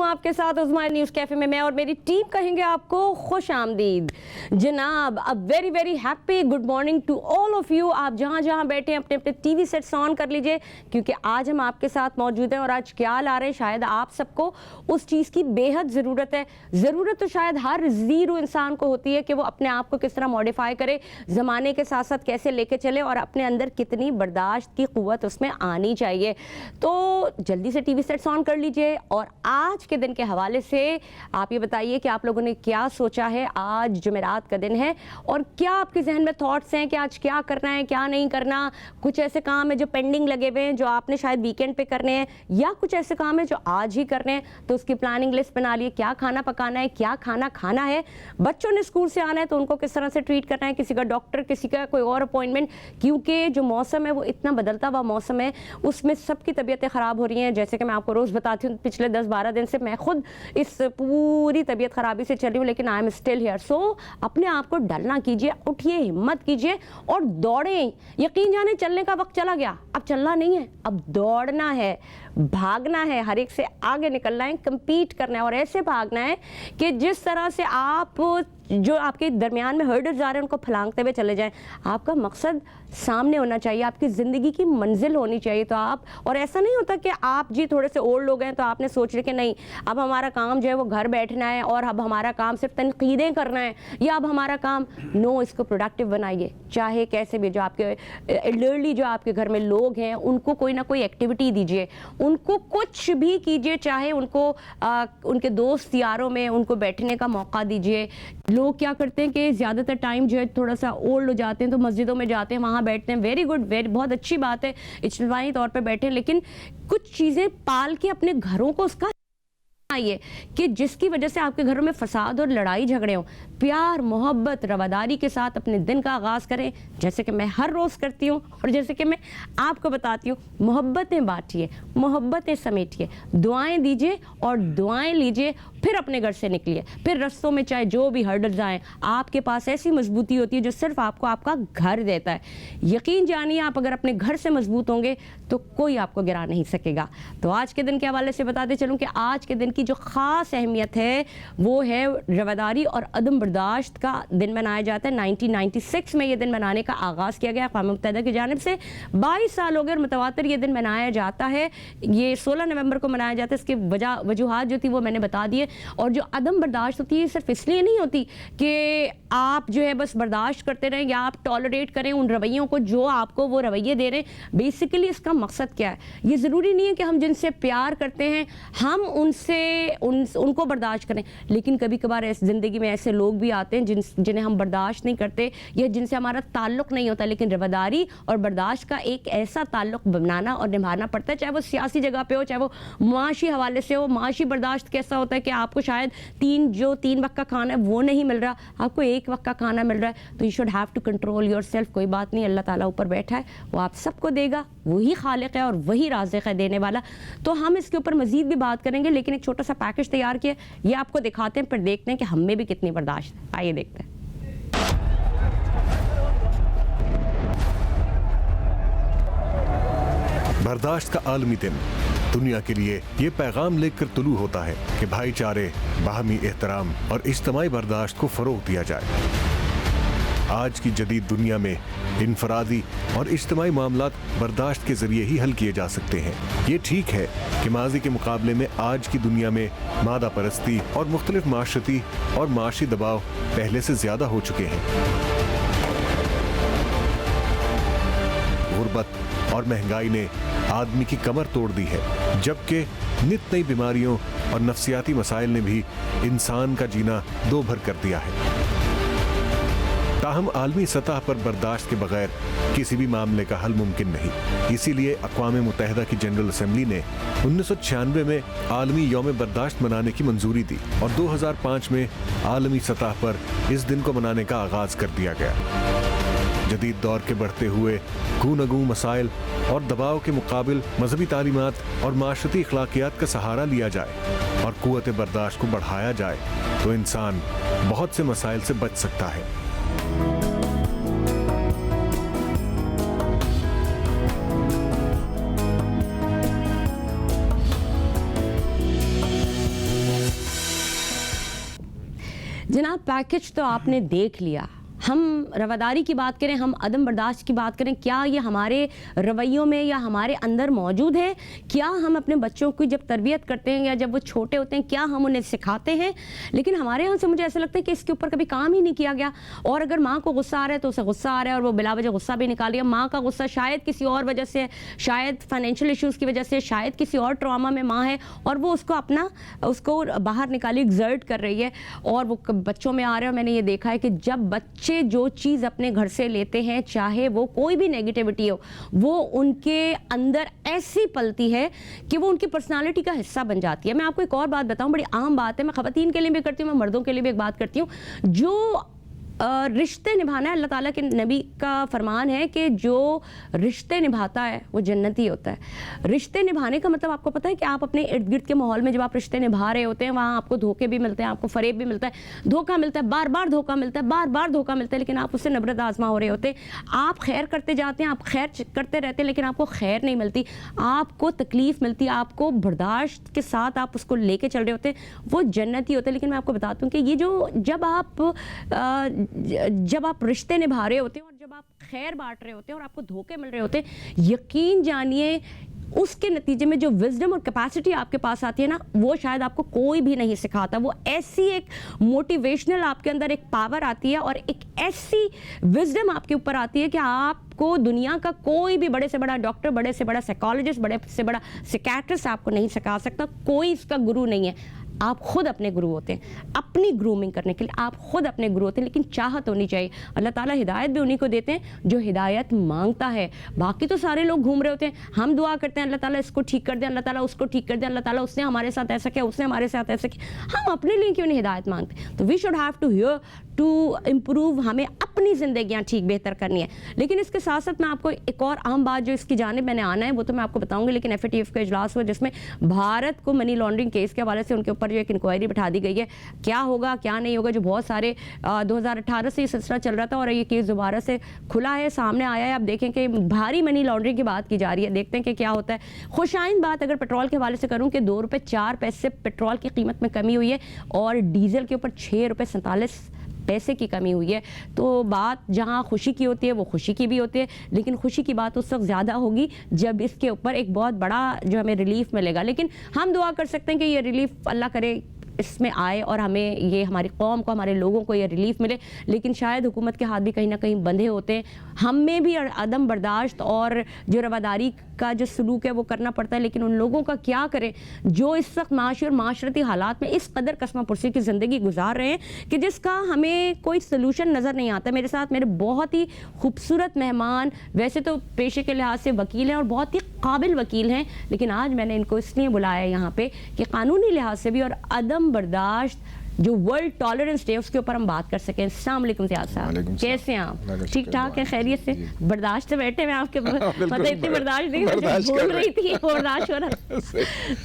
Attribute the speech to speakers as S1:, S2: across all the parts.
S1: आपके साथ Usman news cafe में मैं और मेरी टीम कहेंगे आपको खुश आमदीद जनाब। A very very happy good morning to all of you. आप जहाँ जहाँ बैठे हैं अपने अपने टीवी सेट्स ऑन कर लीजिए, क्योंकि आज हम आपके साथ मौजूद हैं और आज क्या ला रहे हैं शायद आप सबको उस चीज़ की बेहद ज़रूरत है। ज़रूरत तो शायद हर ज़ीरो इंसान को होती है कि वो अपने आप को किस तरह मॉडिफाई करे, ज़माने के साथ साथ कैसे लेके चले और अपने अंदर कितनी बर्दाश्त की क़ुव्वत उसमें आनी चाहिए। तो जल्दी से टीवी सेट्स ऑन कर लीजिए और आज के दिन के हवाले से आप ये बताइए कि आप लोगों ने क्या सोचा है। आज जुमेरात का दिन है और क्या आपके जहन में थॉट्स हैं कि आज क्या करना है क्या नहीं करना। कुछ ऐसे काम है जो पेंडिंग लगे हुए हैं जो आपने शायद वीकेंड पे करने हैं, या कुछ ऐसे काम है जो आज ही करने हैं, तो उसकी प्लानिंग लिस्ट बना लिए। क्या खाना पकाना है, क्या खाना खाना है, बच्चों ने स्कूल से आना है तो उनको किस तरह से ट्रीट करना है, किसी का डॉक्टर, किसी का कोई और अपॉइंटमेंट, क्योंकि जो मौसम है वो इतना बदलता हुआ मौसम है, उसमें सबकी तबीयतें ख़राब हो रही हैं। जैसे कि मैं आपको रोज़ बताती हूँ, पिछले 10-12 दिन से मैं खुद इस पूरी तबीयत ख़राबी से चल रही हूँ, लेकिन आई एम स्टिल हियर। सो अपने आप को डर ना कीजिए, उठिए, हिम्मत कीजिए और दौड़ें। यकीन जाने चलने का वक्त चला गया, अब चलना नहीं है, अब दौड़ना है, भागना है, हर एक से आगे निकलना है, compete करना है और ऐसे भागना है कि जिस तरह से आप जो आपके दरमियान में हर्डल्स आ रहे हैं उनको फलांगते हुए चले जाएं। आपका मकसद सामने होना चाहिए, आपकी ज़िंदगी की मंजिल होनी चाहिए। तो आप, और ऐसा नहीं होता कि आप जी थोड़े से ओल्ड लोग हैं तो आपने सोच रहे कि नहीं अब हमारा काम जो है वो घर बैठना है और अब हमारा काम सिर्फ तनकीदें करना है, या अब हमारा काम नो, इसको प्रोडक्टिव बनाइए। चाहे कैसे भी, जो आपके एल्डरली जो आपके घर में लोग हैं उनको कोई ना कोई एक्टिविटी दीजिए, उनको कुछ भी कीजिए, चाहे उनको उनके दोस्त यारों में उनको बैठने का मौका दीजिए। लोग क्या करते हैं कि ज़्यादातर टाइम जो है थोड़ा सा ओल्ड हो जाते हैं तो मस्जिदों में जाते हैं, वहाँ बैठते हैं। वेरी गुड, वेरी बहुत अच्छी बात है, इज्तिमाई तौर पे बैठे, लेकिन कुछ चीज़ें पाल के अपने घरों को उसका आइए कि जिसकी वजह से आपके घरों में फसाद और लड़ाई झगड़े हों। प्यार, मोहब्बत, रवादारी के साथ अपने दिन का आगाज़ करें, जैसे कि मैं हर रोज़ करती हूँ और जैसे कि मैं आपको बताती हूँ। मोहब्बतें बांटिए, मोहब्बतें समेटिए, दुआएं दीजिए और दुआएं लीजिए, फिर अपने घर से निकलिए। फिर रस्तों में चाहे जो भी हर्डल्स आएँ, आपके पास ऐसी मजबूती होती है जो सिर्फ आपको आपका घर देता है। यकीन जानिए, आप अगर अपने घर से मजबूत होंगे तो कोई आपको गिरा नहीं सकेगा। तो आज के दिन के हवाले से बताते चलूँ कि आज के दिन की जो ख़ास अहमियत है वो है रवादारी और अदम बर्दाश्त का दिन मनाया जाता है। 1996 में ये दिन मनाने का आगाज़ किया गया अक़वाम मुत्तहिदा की जानिब से। 22 साल हो गए मुतवातिर ये दिन मनाया जाता है। ये 16 नवंबर को मनाया जाता है। इसकी वजूहात जो थी वो मैंने बता दिए। और जो अदम बर्दाश्त होती है सिर्फ इसलिए नहीं होती कि आप जो है बस बर्दाश्त करते रहें या आप टॉलरेट करें उन रवैयों को जो आपको वो रवैये दे रहे हैं। बेसिकली इसका मकसद क्या है? ये ज़रूरी नहीं है कि हम जिनसे प्यार करते हैं हम उनको बर्दाश्त करें, लेकिन कभी कभार ज़िंदगी में ऐसे लोग भी आते हैं जिन्हें हम बर्दाश्त नहीं करते या जिनसे हमारा ताल्लुक़ नहीं होता। लेकिन रवादारी और बर्दाश्त का एक ऐसा ताल्लुक़ बनाना और निभाना पड़ता है, चाहे वो सियासी जगह पे हो, चाहे वो माशी हवाले से हो। माशी बर्दाश्त कैसा होता है कि आपको शायद 3 वक्त का खाना है वो नहीं मिल रहा, आपको 1 वक्त का खाना मिल रहा है, तो you should have to control your self. कोई बात नहीं, अल्लाह ताला ऊपर बैठा है, वो आप सबको देगा, वही खालिक है और वही राज़िक है देने वाला। तो हम इसके ऊपर मज़ीद भी बात करेंगे, लेकिन एक छोटा सा पैकेज तैयार किया, ये आपको दिखाते हैं, फिर देखते हैं कि हम में भी कितनी बर्दाश्त है। आइए देखते हैं।
S2: बर्दाश्त का आलमी दिन दुनिया के लिए ये पैगाम लेकर तुलू होता है कि भाईचारे, बाहमी एहतराम और इज्तिमाई बर्दाश्त को फ़रोग़ दिया जाए। आज की जदीद दुनिया में इनफरादी और इज्तिमाई मामलात बर्दाश्त के ज़रिए ही हल किए जा सकते हैं। ये ठीक है कि माजी के मुकाबले में आज की दुनिया में मादा परस्ती और मुख्तलिफ माशरती और माशी दबाव पहले से ज़्यादा हो चुके हैं। गुर्बत और महंगाई ने आदमी की कमर तोड़ दी है, जबकि नित नई बीमारियों और नफ्सियाती मसाइल ने भी इंसान का जीना दो भर कर दिया है। ताहम आलमी सतह पर बर्दाश्त के बगैर किसी भी मामले का हल मुमकिन नहीं। इसीलिए अक़वाम मुत्तहिदा की जनरल असम्बली ने 1996 में आलमी यौम बर्दाश्त मनाने की मंजूरी दी और 2005 में आलमी सतह पर इस दिन को मनाने का आगाज़ कर दिया गया। जदीद दौर के बढ़ते हुए गू मसाइल और दबाव के मुकाबिल मजहबी तालीमात और माशरती अखलाकियात का सहारा लिया जाए और क़ुव्वत बर्दाश्त को बढ़ाया जाए तो इंसान बहुत से मसाइल से बच सकता है।
S1: जनाब पैकेज तो आपने देख लिया। हम रवादारी की बात करें, हम अदम बर्दाश्त की बात करें, क्या ये हमारे रवैयों में या हमारे अंदर मौजूद है? क्या हम अपने बच्चों की जब तरबियत करते हैं या जब वो छोटे होते हैं, क्या हम उन्हें सिखाते हैं? लेकिन हमारे यहाँ से मुझे ऐसा लगता है कि इसके ऊपर कभी काम ही नहीं किया गया। और अगर माँ को गुस्सा आ रहा है तो उसे गुस्सा आ रहा है और वो बिला वजह गुस्सा भी निकाल लिया। माँ का गुस्सा शायद किसी और वजह से, शायद फाइनेंशियल इश्यूज़ की वजह से, शायद किसी और ट्रॉमा में माँ है और वो उसको बाहर निकाली, एग्जर्ट कर रही है और वो बच्चों में आ रहा है। मैंने ये देखा है कि जब बच्चे जो चीज़ अपने घर से लेते हैं, चाहे वो कोई भी नेगेटिविटी हो, वो उनके अंदर ऐसी पलती है कि वो उनकी पर्सनालिटी का हिस्सा बन जाती है। मैं आपको एक और बात बताऊं, बड़ी आम बात है, मैं ख़वातीन के लिए भी करती हूँ, मैं मर्दों के लिए भी एक बात करती हूँ। जो रिश्ते निभाना है, अल्लाह ताला के नबी का फरमान है कि जो रिश्ते निभाता है वो जन्नती होता है। रिश्ते निभाने का मतलब आपको पता है कि आप अपने इर्द गिर्द के माहौल में जब आप रिश्ते निभा रहे होते हैं, वहाँ आपको धोखे भी मिलते हैं, आपको फरेब भी मिलता है, धोखा मिलता है, बार बार धोखा मिलता है, बार बार धोखा मिलता है, लेकिन आप उससे नबरत आजमा हो रहे होते हैं। आप खैर करते जाते हैं, आप खैर करते रहते हैं, लेकिन आपको खैर नहीं मिलती, आपको तकलीफ़ मिलती है, आपको बर्दाश्त के साथ आप उसको लेके चल रहे होते हैं, वो जन्नती होते हैं। लेकिन मैं आपको बताती हूँ कि ये जो जब आप रिश्ते निभा रहे होते हैं और जब आप खैर बांट रहे होते हैं और आपको धोखे मिल रहे होते हैं, यकीन जानिए उसके नतीजे में जो विजडम और कैपेसिटी आपके पास आती है ना, वो शायद आपको कोई भी नहीं सिखाता। वो ऐसी एक मोटिवेशनल आपके अंदर एक पावर आती है और एक ऐसी विजडम आपके ऊपर आती है कि आपको दुनिया का कोई भी बड़े से बड़ा डॉक्टर, बड़े से बड़ा साइकोलॉजिस्ट, बड़े से बड़ा साइकियाट्रिस्ट आपको नहीं सिखा सकता। कोई इसका गुरु नहीं है, आप खुद अपने गुरु होते हैं। अपनी ग्रूमिंग करने के लिए आप खुद अपने गुरु होते हैं, लेकिन चाहत होनी चाहिए। अल्लाह ताला हिदायत भी उन्हीं को देते हैं जो हिदायत मांगता है। बाकी तो सारे लोग घूम रहे होते हैं, हम दुआ करते हैं अल्लाह ताला इसको ठीक कर दे, अल्लाह ताला उसको ठीक कर दे, अल्लाह ताला उसने हमारे साथ ऐसा किया, उसने हमारे साथ ऐसा किया। हम अपने लिए क्यों नहीं हिदायत मांगते? तो we should have to hear to improve. हमें अपनी ज़िंदगियाँ ठीक बेहतर करनी है। लेकिन इसके साथ साथ मैं आपको एक और अहम बात जो इसकी जानिब मैंने आना है वो तो मैं आपको बताऊंगी। लेकिन FATF का इजलास हुआ जिसमें भारत को मनी लॉन्ड्रिंग केस के हवाले से उनके ऊपर जो एक इंक्वायरी बिठा दी गई है, क्या होगा क्या नहीं होगा। जो बहुत सारे 2018 से ये सिलसिला चल रहा था और ये केस दोबारा से खुला है, सामने आया है। आप देखें कि भारी मनी लॉन्ड्रिंग की बात की जा रही है, देखते हैं कि क्या होता है। खुशाइन बात अगर पेट्रोल के हवाले से करूँ कि 2 रुपये 4 पैसे पेट्रोल की कीमत में कमी हुई है और डीजल के ऊपर 6 रुपये 47 पैसे की कमी हुई है। तो बात जहां खुशी की होती है वो खुशी की भी होती है, लेकिन खुशी की बात उस वक्त ज़्यादा होगी जब इसके ऊपर एक बहुत बड़ा जो हमें रिलीफ मिलेगा। लेकिन हम दुआ कर सकते हैं कि ये रिलीफ अल्लाह करे इसमें आए और हमें ये हमारी कौम को, हमारे लोगों को ये रिलीफ मिले। लेकिन शायद हुकूमत के हाथ भी कहीं ना कहीं बंधे होते हैं। हम में भी अदम बर्दाश्त और जो रवादारी का जो सलूक है वो करना पड़ता है। लेकिन उन लोगों का क्या करें जो इस वक्त माशी और माशरती हालात में इस कदर कसमा पुरसी की ज़िंदगी गुजार रहे हैं कि जिसका हमें कोई सलूशन नज़र नहीं आता। मेरे साथ मेरे बहुत ही खूबसूरत मेहमान, वैसे तो पेशे के लिहाज से वकील हैं और बहुत ही काबिल वकील हैं, लेकिन आज मैंने इनको इसलिए बुलाया यहाँ पे कि कानूनी लिहाज से भी और अदम बर्दाश्त जो वर्ल्ड टॉलरेंस डे उसके ऊपर हम बात कर सकें। अस्सलाम वालेकुम ज़ियाद साहब, कैसे हैं आप? ठीक ठाक हैं, खैरियत से? बर्दाश्त से बैठे हैं आपके मतलब इतनी बर्दाश्त नहीं बोल रही थी, बर्दाश्त हो रहा।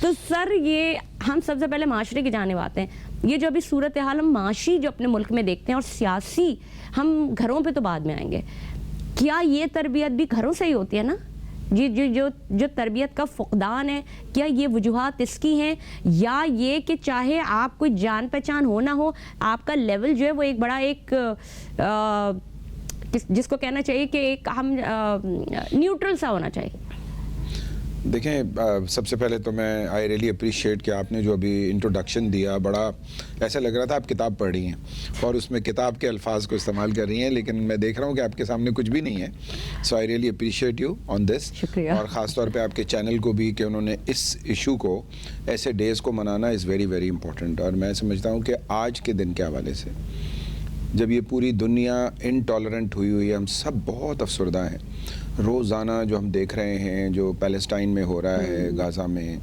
S1: तो सर ये हम सबसे पहले माशरे की जाने आते हैं। ये जो अभी सूरत हाल हम माशी जो अपने मुल्क में देखते हैं और सियासी, हम घरों पे तो बाद में आएंगे, क्या ये तरबियत भी घरों से ही होती है ना? ये जो तरबियत का फुकदान है, क्या ये वजूहात इसकी हैं या ये कि चाहे आप कोई जान पहचान हो ना हो, आपका लेवल जो है वो एक बड़ा एक जिसको कहना चाहिए कि एक हम न्यूट्रल सा होना चाहिए?
S3: देखें, सबसे पहले तो मैं आई रियली अप्रिशिएट कि आपने जो अभी इंट्रोडक्शन दिया, बड़ा ऐसा लग रहा था आप किताब पढ़ रही हैं और उसमें किताब के अल्फाज को इस्तेमाल कर रही हैं, लेकिन मैं देख रहा हूँ कि आपके सामने कुछ भी नहीं है। So I really appreciate you on this, और ख़ास तौर पे आपके चैनल को भी कि उन्होंने इस इशू को, ऐसे डेज़ को मनाना इज़ वेरी वेरी इंपॉर्टेंट। और मैं समझता हूँ कि आज के दिन के हवाले से जब ये पूरी दुनिया इनटॉलरेंट हुई है, हम सब बहुत अफसरदा हैं। रोज़ाना जो हम देख रहे हैं जो पैलेस्टाइन में हो रहा है, गाज़ा में,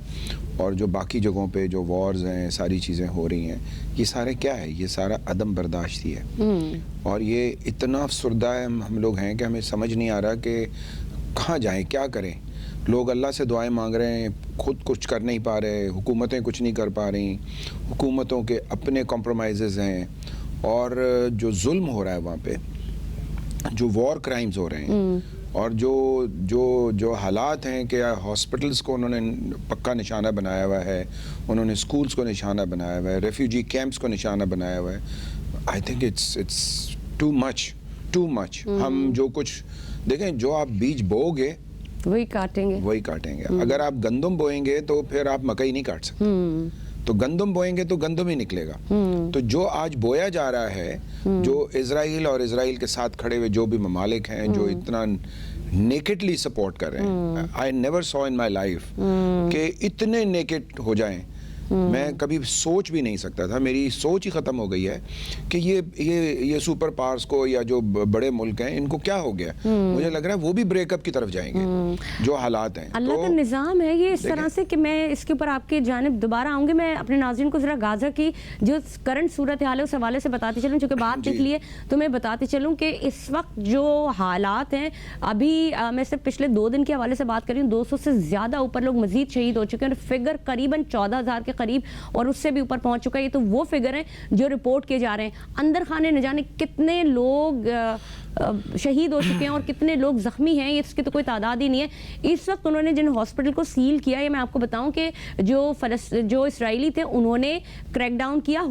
S3: और जो बाकी जगहों पे जो वॉर्स हैं, सारी चीज़ें हो रही हैं, ये सारे क्या है? ये सारा अदम बर्दाश्त ही है। और ये इतना अफसरदा है हम लोग हैं कि हमें समझ नहीं आ रहा कि कहाँ जाएं, क्या करें। लोग अल्लाह से दुआएं मांग रहे हैं, खुद कुछ कर नहीं पा रहे, हुकूमतें कुछ नहीं कर पा रही, हुकूमतों के अपने कॉम्प्रोमाइज़ हैं, और जो जुल्म हो रहा है वहाँ पे, जो वॉर क्राइम्स हो रहे हैं, और जो हालात हैं कि हॉस्पिटल्स को उन्होंने पक्का निशाना बनाया हुआ है, उन्होंने स्कूल्स को निशाना बनाया हुआ है, रेफ्यूजी कैंप्स को निशाना बनाया हुआ है। I think it's too much. हम जो कुछ देखें, जो आप बीज बोओगे
S1: वही काटेंगे।
S3: वही काटेंगे। अगर आप गंदम बोएंगे तो फिर आप मकई नहीं काट सकते। तो गंदम बोएंगे तो गंदम ही निकलेगा। तो जो आज बोया जा रहा है, जो इजराइल और इजराइल के साथ खड़े हुए जो भी ममालिक हैं जो इतना नेकेडली सपोर्ट कर रहे हैं, I never saw in my life कि इतने नेकेड हो जाएं। मैं कभी सोच भी नहीं सकता था, मेरी सोच ही खत्म हो गई है कि ये सुपर पावर्स को या जो बड़े मुल्क हैं इनको क्या हो गया। मुझे लग रहा है वो भी ब्रेकअप की तरफ जाएंगे जो हालात हैं।
S1: अल्लाह का निज़ाम है ये इस तरह से कि मैं इसके ऊपर आपकी जानिब दोबारा आऊंगी। मैं अपने नाज़रीन को ज़रा गाज़ा की जो करंट सूरत हाल है उस हवाले से बताती चलूँ, चूँकि बात निकली है तो मैं बताती चलूँ कि इस वक्त जो हालात हैं, अभी मैं सिर्फ पिछले 2 दिन के हवाले से बात कर रही हूँ, 200 से ज़्यादा ऊपर लोग मजीद शहीद हो चुके हैं और फिगर करीबन 14,000 के करीब और उससे भी ऊपर पहुंच चुका है। ये तो वो फिगर हैं जो रिपोर्ट किए जा रहे हैं। अंदर खाने न जाने कितने लोग शहीद हो चुके हैं और कितने लोग जख्मी हैं, इसकी तो कोई तादाद ही नहीं है। इस वक्त उन्होंने जिन हॉस्पिटल को सील किया है, मैं आपको बताऊं कि जो इसराइली थे उन्होंने क्रैकडाउन किया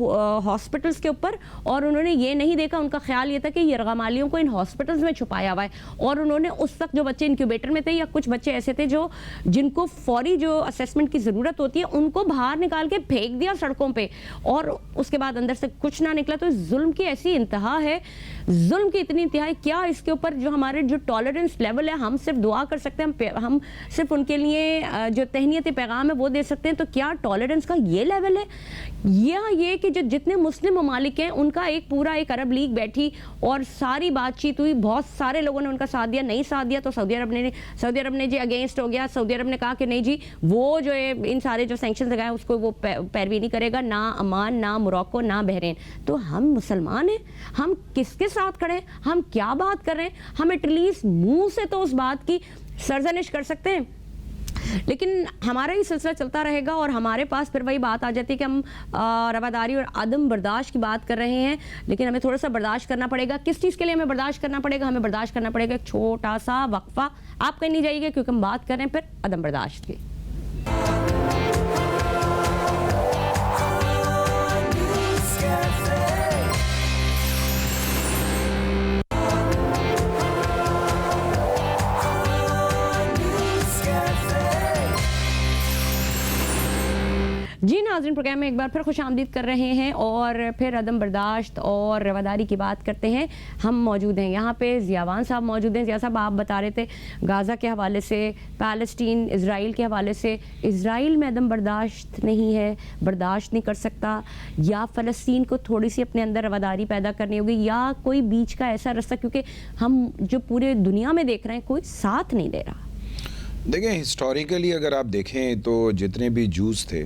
S1: हॉस्पिटल्स के ऊपर और उन्होंने ये नहीं देखा, उनका ख्याल ये था कि यरगमालियों को इन हॉस्पिटल्स में छुपाया हुआ है और उन्होंने उस वक्त जो बच्चे इंक्यूबेटर में थे या कुछ बच्चे ऐसे थे जो जिनको फौरी जो असेसमेंट की ज़रूरत होती है उनको बाहर निकाल के फेंक दिया सड़कों पर और उसके बाद अंदर से कुछ ना निकला। तो जुल्म की ऐसी इंतहा है, जुल्म की इतनी इंतहा, क्या इसके ऊपर जो हमारे जो टॉलरेंस लेवल है, हम सिर्फ दुआ कर सकते हैं, हम सिर्फ उनके लिए जो तहनीयत पैगाम है वो दे सकते हैं। तो क्या टॉलरेंस का ये लेवल है या ये कि जो जितने मुस्लिम ममालिक हैं उनका एक पूरा एक अरब लीग बैठी और सारी बातचीत हुई, बहुत सारे लोगों ने उनका साथ दिया, नहीं साथ दिया तो सऊदी अरब ने जी अगेंस्ट हो गया। सऊदी अरब ने कहा कि नहीं जी वो जो है इन सारे जो सैंक्शन लगाए उसको वो पैरवी नहीं करेगा, ना अमान, ना मोरक्को, ना बहरीन। तो हम मुसलमान हैं, हम किसके साथ खड़े हैं, हम क्या बात कर रहे हैं, हम एटलीस्ट मुंह से तो उस बात की सरजनिश कर सकते हैं। लेकिन हमारा ही सिलसिला चलता रहेगा और हमारे पास फिर वही बात आ जाती है कि हम रवादारी और आदम बर्दाश्त की बात कर रहे हैं, लेकिन हमें थोड़ा सा बर्दाश्त करना पड़ेगा। किस चीज़ के लिए हमें बर्दाश्त करना पड़ेगा? हमें बर्दाश्त करना पड़ेगा एक छोटा सा वक्फा। आप कहीं नहीं जाइएगा क्योंकि हम बात कर रहे हैं फिर आदम बर्दाश्त की। जी नाज़रीन, प्रोग्राम में एक बार फिर खुश आमदीद कर रहे हैं और फिर अदम बर्दाश्त और रवादारी की बात करते हैं। हम मौजूद हैं यहाँ पे, ज़ियावान साहब मौजूद हैं। ज़िया साहब, आप बता रहे थे गाज़ा के हवाले से, पैलेस्टीन, इज़राइल के हवाले से, इज़राइल में अदम बर्दाश्त नहीं है, बर्दाश्त नहीं कर सकता, या फ़लस्तीन को थोड़ी सी अपने अंदर रवादारी पैदा करनी होगी, या कोई बीच का ऐसा रास्ता, क्योंकि हम जो पूरे दुनिया में देख रहे हैं कोई साथ नहीं दे रहा।
S3: देखें, हिस्टोरिकली अगर आप देखें तो जितने भी जूस थे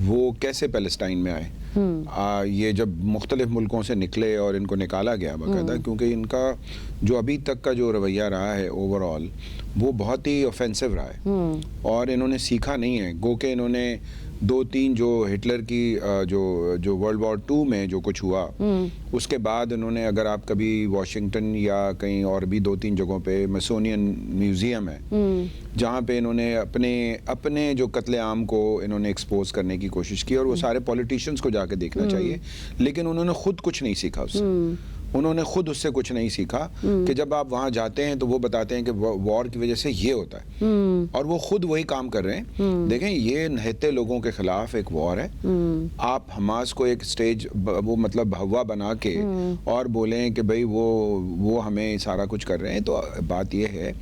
S3: वो कैसे पैलेस्टाइन में आए। ये जब मुख्तलिफ मुल्कों से निकले और इनको निकाला गया बाकायदा, क्योंकि इनका जो अभी तक का जो रवैया रहा है ओवरऑल वो बहुत ही ऑफेंसिव रहा है और इन्होंने सीखा नहीं है। गो के इन्होंने 2-3 जो हिटलर की जो वर्ल्ड वॉर 2 में जो कुछ हुआ उसके बाद उन्होंने, अगर आप कभी वॉशिंगटन या कहीं और भी 2-3 जगहों पे मैसोनियन म्यूजियम है जहाँ पे इन्होंने अपने जो कत्लेआम को इन्होंने एक्सपोज करने की कोशिश की और वो सारे पॉलिटिशियंस को जाके देखना चाहिए, लेकिन उन्होंने खुद कुछ नहीं सीखा उससे। उन्होंने खुद उससे कुछ नहीं सीखा कि जब आप वहाँ जाते हैं तो वो बताते हैं कि वॉर की वजह से ये होता है और वो खुद वही काम कर रहे हैं। देखें, ये नहते लोगों के खिलाफ एक वॉर है। आप हमास को एक स्टेज वो मतलब हवा बना के और बोलें कि भाई वो हमें सारा कुछ कर रहे हैं, तो बात ये है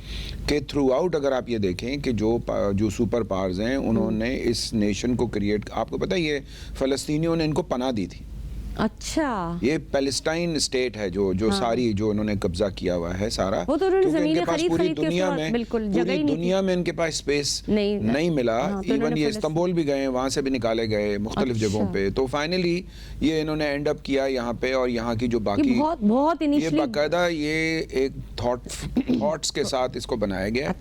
S3: कि थ्रू आउट अगर आप ये देखें कि जो सुपर पावर्स हैं उन्होंने इस नेशन को क्रिएट, आपको पता है ये फ़लस्तीनियों ने इनको पनाह दी थी।
S1: अच्छा, ये
S3: पैलेस्टाइन स्टेट है जो सारी जो उन्होंने कब्जा किया हुआ है सारा,
S1: वो तो
S3: क्योंकि इनके पास पूरी दुनिया में इनके पास स्पेस नहीं मिला। इवन ये इस्तांबुल भी गए, वहां से भी निकाले गए मुख्तलिफ जगहों पे, तो फाइनली ये इन्होंने एंड अप किया यहाँ पे। और यहाँ की जो बाकी
S1: बहुत
S3: ये बाकायदा ये एक थॉट्स के साथ इसको बनाया गया।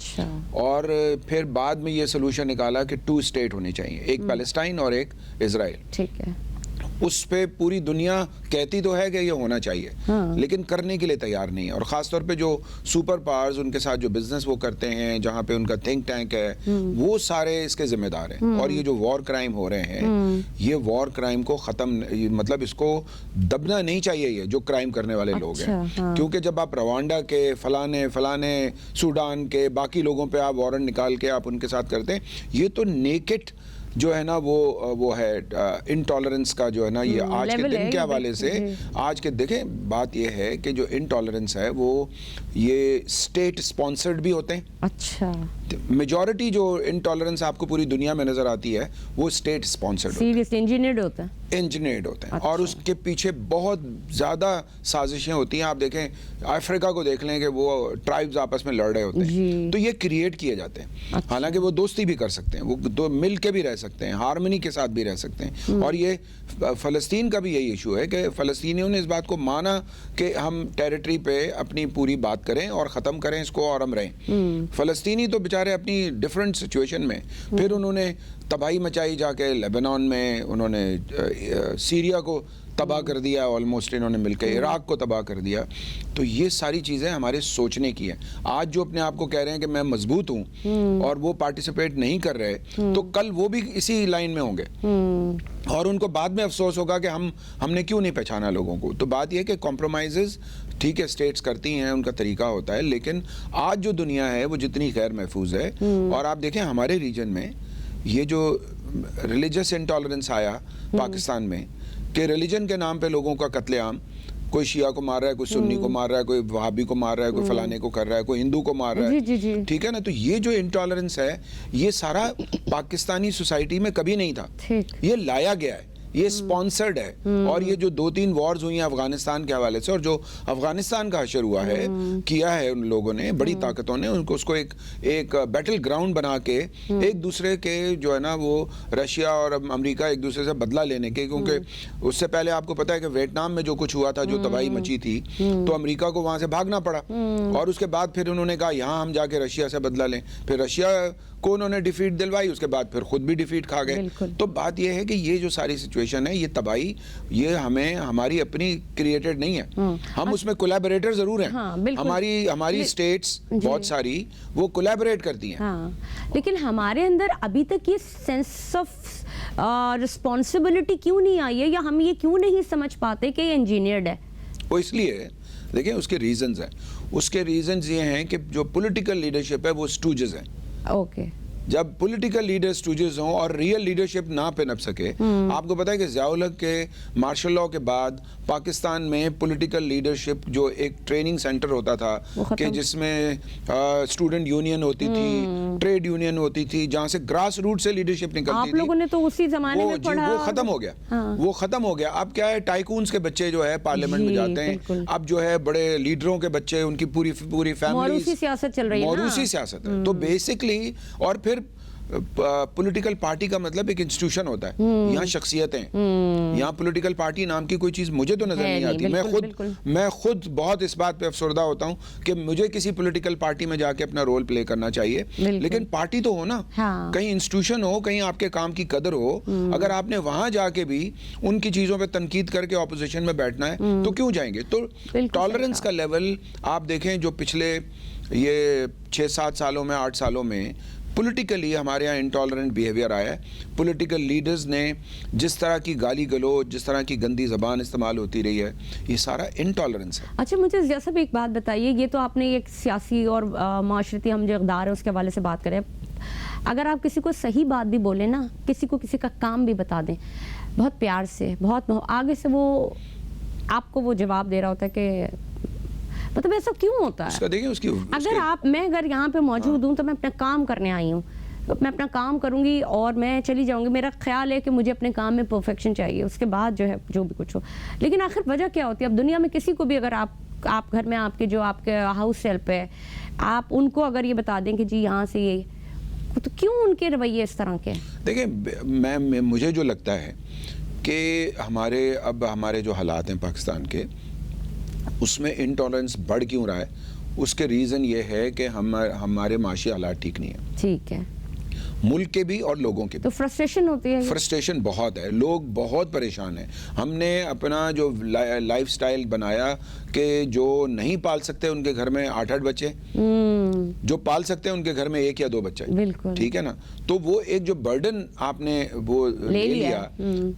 S3: और फिर बाद में ये सोल्यूशन निकाला कि 2 स्टेट होनी चाहिए, एक पैलेस्टाइन और एक इजराइल।
S1: ठीक है।
S3: उस पे पूरी दुनिया कहती तो है कि ये होना चाहिए,
S1: हाँ।
S3: लेकिन करने के लिए तैयार नहीं है। और ख़ासतौर पे जो सुपर पावर्स उनके साथ जो बिजनेस वो करते हैं, जहाँ पे उनका थिंक टैंक है, वो सारे इसके जिम्मेदार हैं। और ये जो वॉर क्राइम हो रहे हैं, ये वॉर क्राइम को ख़त्म, मतलब इसको दबना नहीं चाहिए, ये जो क्राइम करने वाले लोग हैं।
S1: हाँ।
S3: क्योंकि जब आप रवांडा के फलाने फलाने सूडान के बाकी लोगों पे आप वारंट निकाल के आप उनके साथ करते हैं, ये तो नेकेड जो है ना वो है इंटॉलरेंस का जो है ना, ये आज के
S1: level
S3: दिन
S1: है
S3: के
S1: ये
S3: हवाले से आज के देखें, बात ये है कि जो इंटॉलरेंस है वो ये स्टेट स्पॉन्सर्ड भी होते हैं।
S1: अच्छा,
S3: मेजॉरिटी जो इंटॉलरेंस आपको पूरी दुनिया में नजर आती है वो स्टेट स्पॉन्सर्ड
S1: सीरियस इंजीनियर्ड होता है।
S3: इंजीनियर्ड होते हैं।
S1: अच्छा।
S3: और उसके पीछे बहुत ज़्यादा साजिशें होती हैं। आप देखें अफ्रीका को देख लें कि वो ट्राइब्स आपस में लड़ रहे होते हैं, तो ये क्रिएट किए जाते हैं।
S1: अच्छा।
S3: हालांकि वो दोस्ती भी कर सकते हैं, वो दो मिल के भी रह सकते हैं, हार्मनी के साथ भी रह सकते हैं। और ये फ़लस्तीन का भी यही इशू है कि फ़लस्तीनियों ने इस बात को माना कि हम टेरिटरी पे अपनी पूरी बात करें और ख़त्म करें इसको और हम रहें। फ़लस्तीनी तो बेचारे अपनी डिफरेंट सिचुएशन में फिर उन्होंने तबाही मचाई जाके लेबनान में, उन्होंने सीरिया को तबाह कर दिया, ऑलमोस्ट इन्होंने मिलकर इराक को तबाह कर दिया। तो ये सारी चीज़ें हमारे सोचने की हैं। आज जो अपने आप को कह रहे हैं कि मैं मजबूत हूँ और वो पार्टिसिपेट नहीं कर रहे, तो कल वो भी इसी लाइन में होंगे और उनको बाद में अफसोस होगा कि हमने क्यों नहीं पहचाना लोगों को। तो बात यह कि कॉम्प्रोमाइज़ ठीक है स्टेट्स करती हैं, उनका तरीका होता है, लेकिन आज जो दुनिया है वो जितनी गैर महफूज है। और आप देखें हमारे रीजन में ये जो रिलीजियस इंटॉलरेंस आया पाकिस्तान में, कि रिलीजन के नाम पे लोगों का कत्लेआम, कोई शिया को मार रहा है, कोई सुन्नी को मार रहा है, कोई वहाबी को मार रहा है, कोई फलाने को कर रहा है, कोई हिंदू को मार रहा है।
S1: जी, जी, जी।
S3: ठीक है ना। तो ये जो इंटॉलरेंस है, ये सारा पाकिस्तानी सोसाइटी में कभी नहीं था, ये लाया गया है, ये स्पॉन्सर्ड है। और ये जो 2-3 वॉर्स हुई हैं अफगानिस्तान के हवाले से, और जो अफगानिस्तान का हशर हुआ है, किया है उन लोगों ने, बड़ी ताकतों ने उनको उसको एक बैटल ग्राउंड बना के एक दूसरे के जो है ना वो रशिया और अमेरिका एक दूसरे से बदला लेने के, क्योंकि उससे पहले आपको पता है कि वियतनाम में जो कुछ हुआ था, जो तबाही मची थी, तो अमेरिका को वहां से भागना पड़ा। और उसके बाद फिर उन्होंने कहा यहाँ हम जाके रशिया से बदला लें, फिर रशिया को उन्होंने डिफीट दिलवाई, उसके बाद फिर खुद भी डिफीट खा गए। तो बात यह है कि ये जो सारी सिचुएशन है, ये तबाही, ये हमारी अपनी क्रिएटेड नहीं है। हम उसमें कोलैबोरेटर जरूर हैं। हमारी स्टेट्स बहुत सारी वो कोलैबोरेट करती हैं।
S1: हाँ, लेकिन हमारे अंदर अभी तक ये सेंस ऑफ रिस्पॉन्सिबिलिटी क्यों नहीं आई है, या हम ये क्यों नहीं समझ पाते कि ये इंजीनियर्ड है?
S3: वो इसलिए देखिए उसके रीजंस हैं। उसके रीजंस ये हैं कि जो पॉलिटिकल लीडरशिप है वो स्टूजेस हैं।
S1: ओके।
S3: जब पॉलिटिकल लीडर स्टूजेस हों और रियल लीडरशिप ना पनप सके, आपको पता है कि ज़िया-उल हक के मार्शल लॉ के बाद पाकिस्तान में पॉलिटिकल लीडरशिप जो एक ट्रेनिंग सेंटर होता था, कि जिसमें स्टूडेंट यूनियन होती थी, ट्रेड यूनियन होती थी, जहाँ से ग्रास रूट से लीडरशिप निकलती थी।
S1: आप लोगों ने तो उसी जमाने में पढ़ा।
S3: वो खत्म हो गया। हाँ। वो खत्म हो गया। अब क्या है, टाइकून्स के बच्चे जो है पार्लियामेंट में जाते हैं। अब जो है बड़े लीडरों के बच्चे, उनकी पूरी फैमिली,
S1: मौरूसी सियासत चल रही है,
S3: मौरूसी सियासत है। तो बेसिकली, और फिर पॉलिटिकल पार्टी का मतलब एक इंस्टीट्यूशन होता है, यहाँ शख्सियतें, यहाँ पॉलिटिकल पार्टी नाम की कोई चीज मुझे तो नजर नहीं आती। मैं खुद बहुत इस बात पे अफसरदा होता हूँ कि मुझे किसी पॉलिटिकल पार्टी में जाके अपना रोल प्ले करना चाहिए, लेकिन पार्टी तो हो ना। हाँ। कहीं इंस्टीट्यूशन हो, कहीं आपके काम की कदर हो। अगर आपने वहां जाके भी उनकी चीजों पर तनकीद करके ऑपोजिशन में बैठना है, तो क्यों जाएंगे? तो टॉलरेंस का लेवल आप देखें, जो पिछले ये 6-7 सालों में, 8 सालों में पॉलिटिकली हमारे यहाँ इंटॉलरेंट बिहेवियर आया है। पॉलिटिकल लीडर्स ने जिस तरह की गाली गलौज, जिस तरह की गंदी ज़बान इस्तेमाल होती रही है, ये सारा इंटॉलरेंस है।
S1: अच्छा, मुझे ज़िया साहब एक बात बताइए, ये तो आपने एक सियासी और माशरती हम जो इक़दार है उसके हवाले से बात करें, अगर आप किसी को सही बात भी बोलें ना, किसी को किसी का काम भी बता दें बहुत प्यार से, बहुत आगे से वो आपको वो जवाब दे रहा होता है कि मतलब ऐसा क्यों होता है? मैं अगर यहाँ पे मौजूद हूँ तो मैं अपना काम करने आई हूँ, मैं अपना काम करूँगी और मैं चली जाऊँगी। मेरा ख्याल है कि मुझे अपने काम में परफेक्शन चाहिए, उसके बाद जो है जो भी कुछ हो। लेकिन आखिर वजह क्या होती है? अब दुनिया में किसी को भी अगर आप घर में आपके जो आपके हाउस हेल्प है, आप उनको अगर ये बता दें कि जी यहाँ से ये, तो क्यों उनके रवैये इस तरह के?
S3: देखिए, मुझे जो लगता है कि हमारे जो हालात हैं पाकिस्तान के, उसमें इंटॉलरेंस बढ़ क्यों रहा है, उसके रीज़न ये है कि हमारे माशी हालात ठीक नहीं है।
S1: ठीक है।
S3: मुल्क के भी और लोगों के भी।
S1: तो फ्रस्ट्रेशन होती है ये?
S3: फ्रस्ट्रेशन बहुत है, लोग बहुत परेशान हैं। हमने अपना जो लाइफस्टाइल बनाया कि जो नहीं पाल सकते उनके घर में 8-8 बच्चे, जो पाल सकते हैं उनके घर में 1 या 2 बच्चे,
S1: बिल्कुल,
S3: ठीक है ना। तो वो एक जो बर्डन आपने वो ले लिया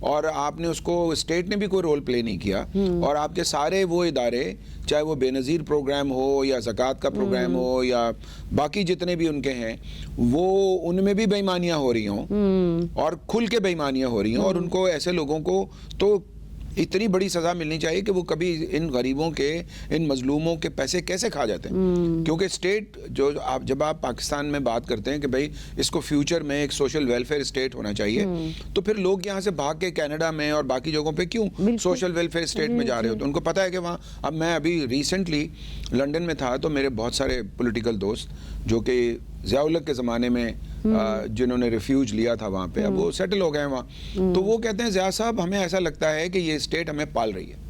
S3: और आपने उसको, स्टेट ने भी कोई रोल प्ले नहीं किया, और आपके सारे वो इदारे, चाहे वो बेनज़ीर प्रोग्राम हो या ज़कात का प्रोग्राम हो या बाकी जितने भी उनके हैं, वो उनमें भी बेईमानियां हो रही हों और खुल के बेईमानियां हो रही हों, और उनको, ऐसे लोगों को तो इतनी बड़ी सज़ा मिलनी चाहिए कि वो कभी इन गरीबों के, इन मजलूमों के पैसे कैसे खा जाते हैं। क्योंकि स्टेट जो जब आप पाकिस्तान में बात करते हैं कि भाई इसको फ्यूचर में एक सोशल वेलफेयर स्टेट होना चाहिए, तो फिर लोग यहाँ से भाग के कनाडा में और बाकी जगहों पे क्यों सोशल वेलफेयर स्टेट में जा रहे हो? तो उनको पता है कि वहाँ, अब मैं अभी रिसेंटली लंदन में था, तो मेरे बहुत सारे पॉलिटिकल दोस्त जो कि ज़िया-उल-हक के ज़माने में जिन्होंने रिफ्यूज लिया था वहाँ पे, अब वो सेटल हो गए वहाँ, तो वो कहते हैं ज़िया साहब, हमें ऐसा लगता है कि ये स्टेट हमें पाल रही है।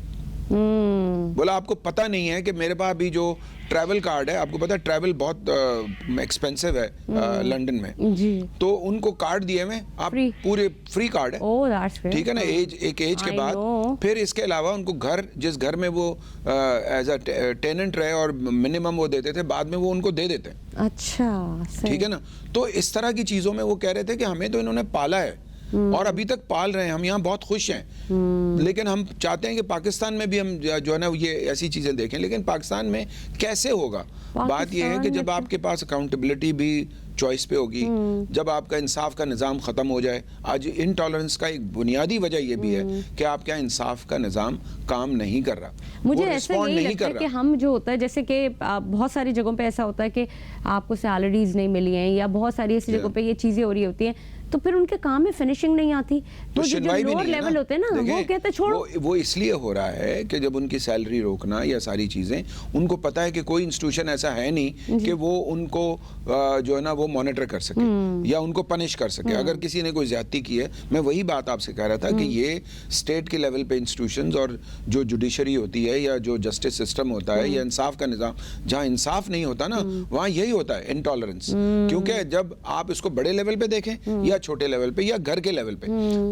S3: बोला आपको पता नहीं है कि मेरे पास अभी जो ट्रैवल कार्ड है, आपको पता है ट्रैवल बहुत एक्सपेंसिव है लंदन में जी, तो उनको कार्ड दिए हुए आप पूरे फ्री कार्ड है, ठीक है ना, एक एज के बाद। फिर इसके अलावा उनको घर, जिस घर में वो एज अ टेनेंट रहे और मिनिमम वो देते थे, बाद में वो उनको दे देते हैं।
S1: अच्छा,
S3: ठीक है ना। तो इस तरह की चीजों में वो कह रहे थे कि हमें तो इन्होंने पाला है और अभी तक पाल रहे हैं, हम यहाँ बहुत खुश हैं, लेकिन हम चाहते हैं कि पाकिस्तान में भी हम जो है ना ये ऐसी चीजें देखें। लेकिन पाकिस्तान में कैसे होगा? बात यह है कि जब आपके पास अकाउंटेबिलिटी भी चॉइस पे होगी, जब आपका इंसाफ का निज़ाम ख़त्म हो जाए। आज इनटॉलरेंस का एक बुनियादी वजह यह भी है कि आपका इंसाफ का निज़ाम काम नहीं कर रहा,
S1: मुझे ऐसा नहीं लगता कि हम जो होता है, जैसे कि बहुत सारी जगहों पे ऐसा होता है कि आपको सैलरीज नहीं मिली हैं या बहुत सारी ऐसी जगहों पे ये चीज़ें हो रही होती हैं, तो फिर उनके काम में फिनिशिंग नहीं आती, तो जो लोअर लेवल होते हैं ना, वो कहते छोड़ो।
S3: वो इसलिए हो रहा है कि जब उनकी सैलरी रोकना या सारी चीज़ें, उनको पता है कि कोई इंस्टीट्यूशन ऐसा है नहीं कि वो उनको जो है ना वो मॉनिटर कर सके या उनको पनिश कर सके। अगर किसी ने कोई ज्यादती की है, मैं वही बात आपसे कह रहा था कि ये स्टेट के लेवल पे इंस्टीट्यूशंस और जो जुडिशरी होती है या जो जस्टिस सिस्टम होता है या इंसाफ का निज़ाम, जहाँ इंसाफ नहीं होता ना, वहाँ यही होता है इनटॉलरेंस। क्योंकि जब आप इसको बड़े लेवल पे देखें या छोटे लेवल पे या घर के लेवल पे,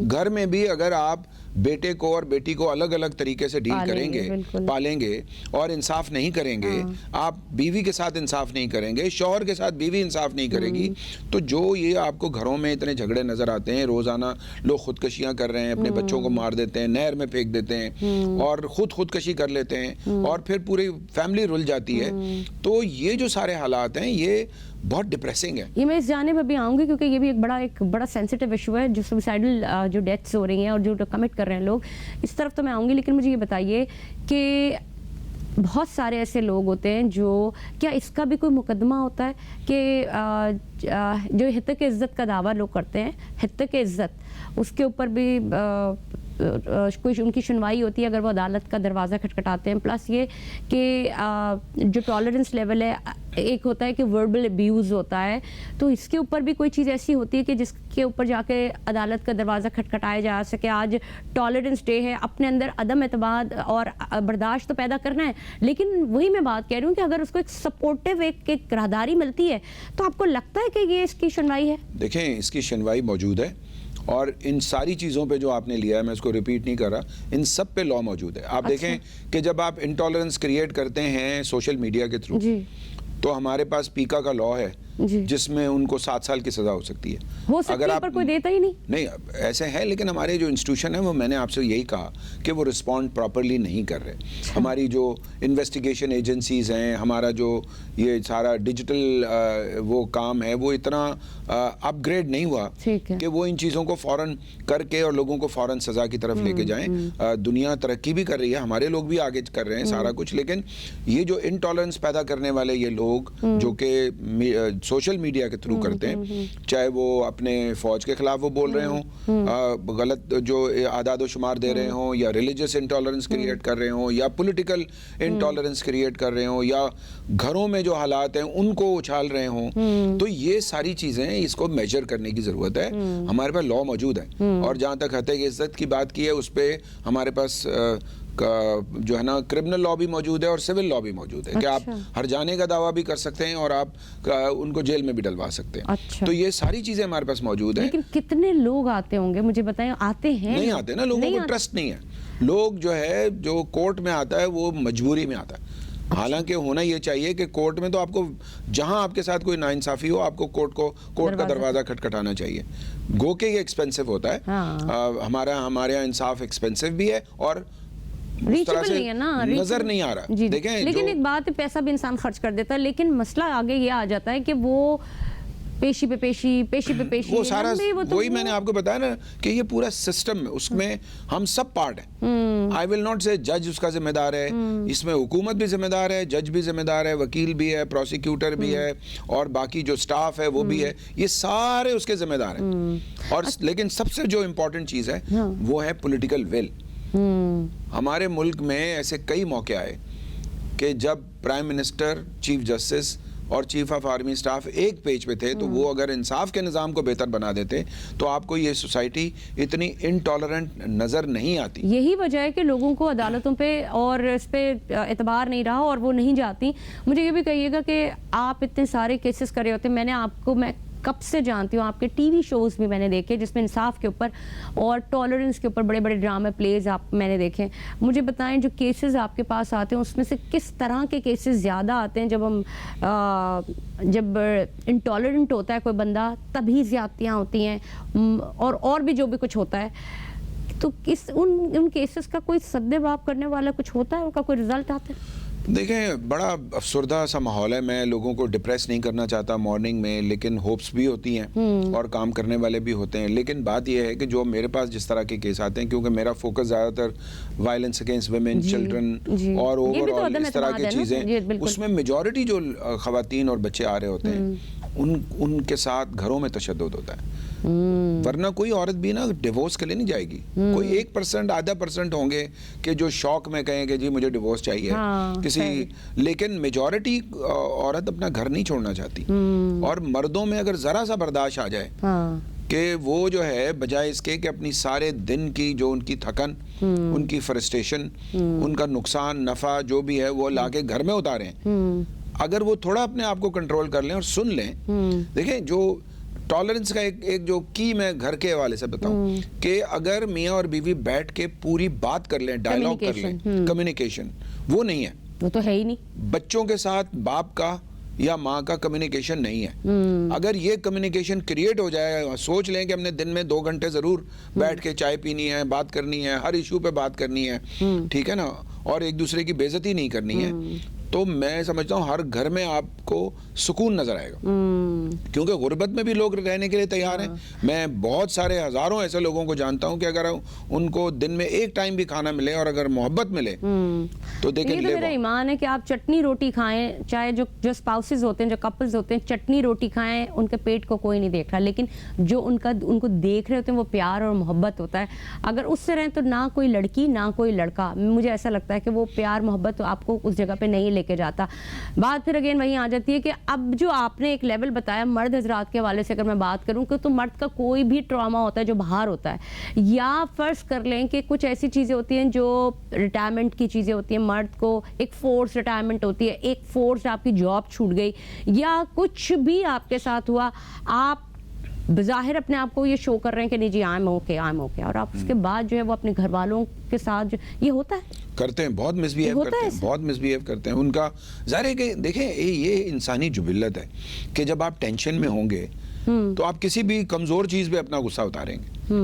S3: घर में भी अगर आप बेटे को और बेटी को अलग अलग तरीके से डील करेंगे, पालेंगे और इंसाफ नहीं करेंगे, आप बीवी के साथ इंसाफ नहीं करेंगे, शौहर के साथ बीवी इंसाफ नहीं करेगी, तो जो ये आपको घरों में इतने झगड़े नजर आते हैं, रोजाना लोग खुदकशियां कर रहे हैं, अपने बच्चों को मार देते हैं, नहर में फेंक देते हैं और खुदकशी कर लेते हैं और फिर पूरी फैमिली रुल जाती है, तो ये जो सारे हालात हैं ये बहुत डिप्रेसिंग है।
S1: ये मैं इस जाने पर भी आऊँगी क्योंकि ये भी एक बड़ा सेंसिटिव इशू है, जो सुसाइडल जो डेथ्स हो रही हैं और जो कमिट कर रहे हैं लोग, इस तरफ तो मैं आऊँगी। लेकिन मुझे ये बताइए कि बहुत सारे ऐसे लोग होते हैं जो, क्या इसका भी कोई मुकदमा होता है कि जो हितक इज़्ज़त का दावा लोग करते हैं, हितक इज़्ज़त, उसके ऊपर भी कोई उनकी सुनवाई होती है अगर वो अदालत का दरवाज़ा खटखटाते हैं? प्लस ये कि जो टॉलरेंस लेवल है, एक होता है कि वर्बल अब्यूज़ होता है, तो इसके ऊपर भी कोई चीज़ ऐसी होती है कि जिसके ऊपर जाके अदालत का दरवाज़ा खटखटाया जा सके? आज टॉलरेंस डे है, अपने अंदर अदम एतमाद और बर्दाश्त तो पैदा करना है, लेकिन वही मैं बात कह रही हूँ कि अगर उसको एक सपोर्टिव एक राहदारी मिलती है, तो आपको लगता है कि ये इसकी सुनवाई है?
S3: देखें, इसकी सुनवाई मौजूद है और इन सारी चीज़ों पे जो आपने लिया है, मैं इसको रिपीट नहीं कर रहा, इन सब पे लॉ मौजूद है। आप देखें कि जब आप इंटॉलरेंस क्रिएट करते हैं सोशल मीडिया के थ्रू, तो हमारे पास पीका का लॉ है जिसमें उनको 7 साल की सजा हो सकती है।
S1: हो सकती है, पर कोई देता ही नहीं।
S3: ऐसे है, लेकिन हमारे जो इंस्टीट्यूशन है वो, मैंने आपसे यही कहा कि वो रिस्पॉन्ड प्रॉपरली नहीं कर रहे। हमारी जो इन्वेस्टिगेशन एजेंसीज हैं, हमारा जो ये सारा डिजिटल वो काम है, वो इतना अपग्रेड नहीं हुआ कि वो इन चीज़ों को फ़ौरन करके और लोगों को फ़ौरन सज़ा की तरफ लेके जाएं। दुनिया तरक्की भी कर रही है, हमारे लोग भी आगे कर रहे हैं सारा कुछ, लेकिन ये जो इनटॉलरेंस पैदा करने वाले ये लोग जो कि सोशल मीडिया के थ्रू करते हैं, चाहे वो अपने फौज के खिलाफ वो बोल रहे हों, गलत जो आदाद शुमार दे रहे हों, या रिलीजियस इंटॉलरेंस क्रिएट कर रहे हों, या पॉलिटिकल इंटॉलरेंस क्रिएट कर रहे हों, या घरों में जो हालात हैं उनको उछाल रहे हों, तो ये सारी चीज़ें, इसको मेजर करने की ज़रूरत है। हमारे पास लॉ मौजूद है और जहाँ तक हत्या की इज्जत की बात की है, उस पर हमारे पास जो है ना क्रिमिनल लॉ भी मौजूद है और सिविल लॉ भी मौजूद है कि आप
S1: अच्छा।
S3: हर जाने का दावा भी कर सकते हैं और आप उनको जेल में भी डलवा सकते हैं।
S1: अच्छा।
S3: तो ये सारी चीजें हमारे पास मौजूद हैं।
S1: लेकिन कितने लोग आते होंगे मुझे बताएं, आते हैं?
S3: नहीं आते ना, लोगों
S1: नहीं
S3: को
S1: आते।
S3: ट्रस्ट नहीं है। लोग जो है जो कोर्ट में आता है वो मजबूरी में आता है। हालांकि होना ये चाहिए कि कोर्ट में तो आपको जहां आपके साथ कोई नाइंसाफी हो आपको कोर्ट का दरवाजा खटखटाना चाहिए। गो के ये एक्सपेंसिव होता है।
S1: हाँ।
S3: हमारे यहाँ इंसाफ एक्सपेंसिव भी है और उस तरह
S1: रीचेबल
S3: से
S1: नहीं है ना,
S3: नजर
S1: reachable-
S3: नहीं आ रहा।
S1: जी,
S3: देखें
S1: लेकिन
S3: जो
S1: एक बात है, पैसा भी इंसान खर्च कर देता है, लेकिन मसला आगे ये आ जाता है कि वो पेशी पे पेशी, पेशी पे पेशी,
S3: वो सारा
S1: तो
S3: वही मैंने आपको बताया ना कि ये पूरा सिस्टम है, उसमें हम सब पार्ट हैं। आई विल नॉट से जज उसका जिम्मेदार है, इसमें हुकूमत भी जिम्मेदार है, जज भी जिम्मेदार है, वकील भी है, प्रोसिक्यूटर भी है और बाकी जो स्टाफ है वो भी है, ये सारे उसके जिम्मेदार हैं। और लेकिन सबसे जो इम्पोर्टेंट चीज़ है वो है पॉलिटिकल विल। हमारे मुल्क में ऐसे कई मौके आए कि जब प्राइम मिनिस्टर, चीफ जस्टिस और चीफ ऑफ आर्मी स्टाफ एक पेज पे थे, तो वो अगर इंसाफ के निज़ाम को बेहतर बना देते तो आपको ये सोसाइटी इतनी इनटॉलरेंट नज़र नहीं आती।
S1: यही वजह है कि लोगों को अदालतों पे और इस पे एतबार नहीं रहा और वो नहीं जाती। मुझे ये भी कहिएगा कि आप इतने सारे केसेस कर रहे होते, मैं कब से जानती हूँ, आपके टीवी शोज़ भी मैंने देखे जिसमें इंसाफ के ऊपर और टॉलरेंस के ऊपर बड़े बड़े ड्रामे प्लेज मैंने देखे। मुझे बताएं जो केसेस आपके पास आते हैं उसमें से किस तरह के केसेस ज़्यादा आते हैं? जब इंटॉलरेंट होता है कोई बंदा तभी ज़्यादतियाँ होती हैं और भी जो भी कुछ होता है, तो उन केसेस का कोई सद्देबाप करने वाला कुछ होता है, उनका कोई रिजल्ट आता है?
S3: देखें, बड़ा अफसरदा सा माहौल है। मैं लोगों को डिप्रेस नहीं करना चाहता मॉर्निंग में, लेकिन होप्स भी होती हैं और काम करने वाले भी होते हैं। लेकिन बात यह है कि जो मेरे पास जिस तरह के केस आते हैं, क्योंकि मेरा फोकस ज़्यादातर वायलेंस अगेंस्ट वुमेन, चिल्ड्रन और ओवरऑल इस तरह की चीज़ें, उसमें मेजॉरिटी जो ख़वातीन और बच्चे आ रहे होते हैं उनके साथ घरों में तशद्दुद होता है। वरना कोई औरत भी ना डिवोर्स के लिए नहीं जाएगी। कोई 1%, आधा % होंगे कि जो शौक में कहें कि जी मुझे डिवोर्स चाहिए।
S1: हाँ,
S3: लेकिन मेजॉरिटी औरत अपना घर नहीं छोड़ना चाहती। और मर्दों में अगर जरा सा बर्दाश्त आ जाए कि वो जो है बजाय इसके कि अपनी सारे दिन की जो उनकी थकन, उनकी फ्रस्ट्रेशन, उनका नुकसान नफा जो भी है वो लाके घर में उतारें, अगर वो थोड़ा अपने आप को कंट्रोल कर लें और सुन लें। देखें, जो टॉलरेंस का एक जो की मैं घर के हवाले से बताऊं कि अगर मियाँ और बीवी बैठ के पूरी बात कर लें, डायलॉग कर लें, कम्युनिकेशन वो नहीं है।
S1: वो तो है ही नहीं।
S3: बच्चों के साथ बाप का या माँ का कम्युनिकेशन नहीं है। अगर ये कम्युनिकेशन क्रिएट हो जाए, सोच लें कि हमने दिन में 2 घंटे जरूर बैठ के चाय पीनी है, बात करनी है, हर इशू पे बात करनी है, ठीक है ना, और एक दूसरे की बेइज्जती नहीं करनी है, तो मैं समझता हूँ हर घर में आपको सुकून नजर आएगा। क्योंकि गुर्बत में भी लोग रहने के लिए तैयार हैं। मैं बहुत सारे हजारों ऐसे लोगों को जानता हूँ कि अगर उनको दिन में एक टाइम भी खाना मिले और अगर मोहब्बत मिले तो
S1: ये तो मेरा ईमान है कि आप चटनी रोटी खाएं, चाहे जो स्पाउसेस होते हैं, जो कपल्स होते हैं, चटनी रोटी खाएं, उनके पेट को कोई नहीं देख रहा, लेकिन जो उनको देख रहे होते हैं वो प्यार और मोहब्बत होता है। अगर उससे रहें तो ना कोई लड़की ना कोई लड़का, मुझे ऐसा लगता है कि वो प्यार मोहब्बत तो आपको उस जगह पे नहीं लेके जाता। बात फिर अगेन वहीं आ जाती है कि अब जो आपने एक लेवल बताया मर्द हजरात के हवाले से अगर मैं बात करूं कि तो मर्द का कोई भी ट्रॉमा होता है जो बाहर होता है, या फर्ज कर लें कि कुछ ऐसी चीज़ें होती हैं जो रिटायरमेंट की चीज़ें होती हैं, मर्द को एक फोर्स रिटायरमेंट होती है, एक फोर्स आपकी जॉब छूट गई या कुछ भी आपके साथ हुआ, आप बज़ाहिर अपने आप को ये शो कर रहे हैं कि नहीं जी आई एम ओके और आप उसके बाद जो है वो अपने घर वालों के साथ ये होता है,
S3: करते हैं, बहुत मिसबिहेव करते हैं, बहुत मिसबिहेव करते हैं। उनका ज़ाहिर है कि देखें ये इंसानी जुबिल्लत है कि जब आप टेंशन में होंगे तो आप किसी भी कमज़ोर चीज़ पे अपना गुस्सा उतारेंगे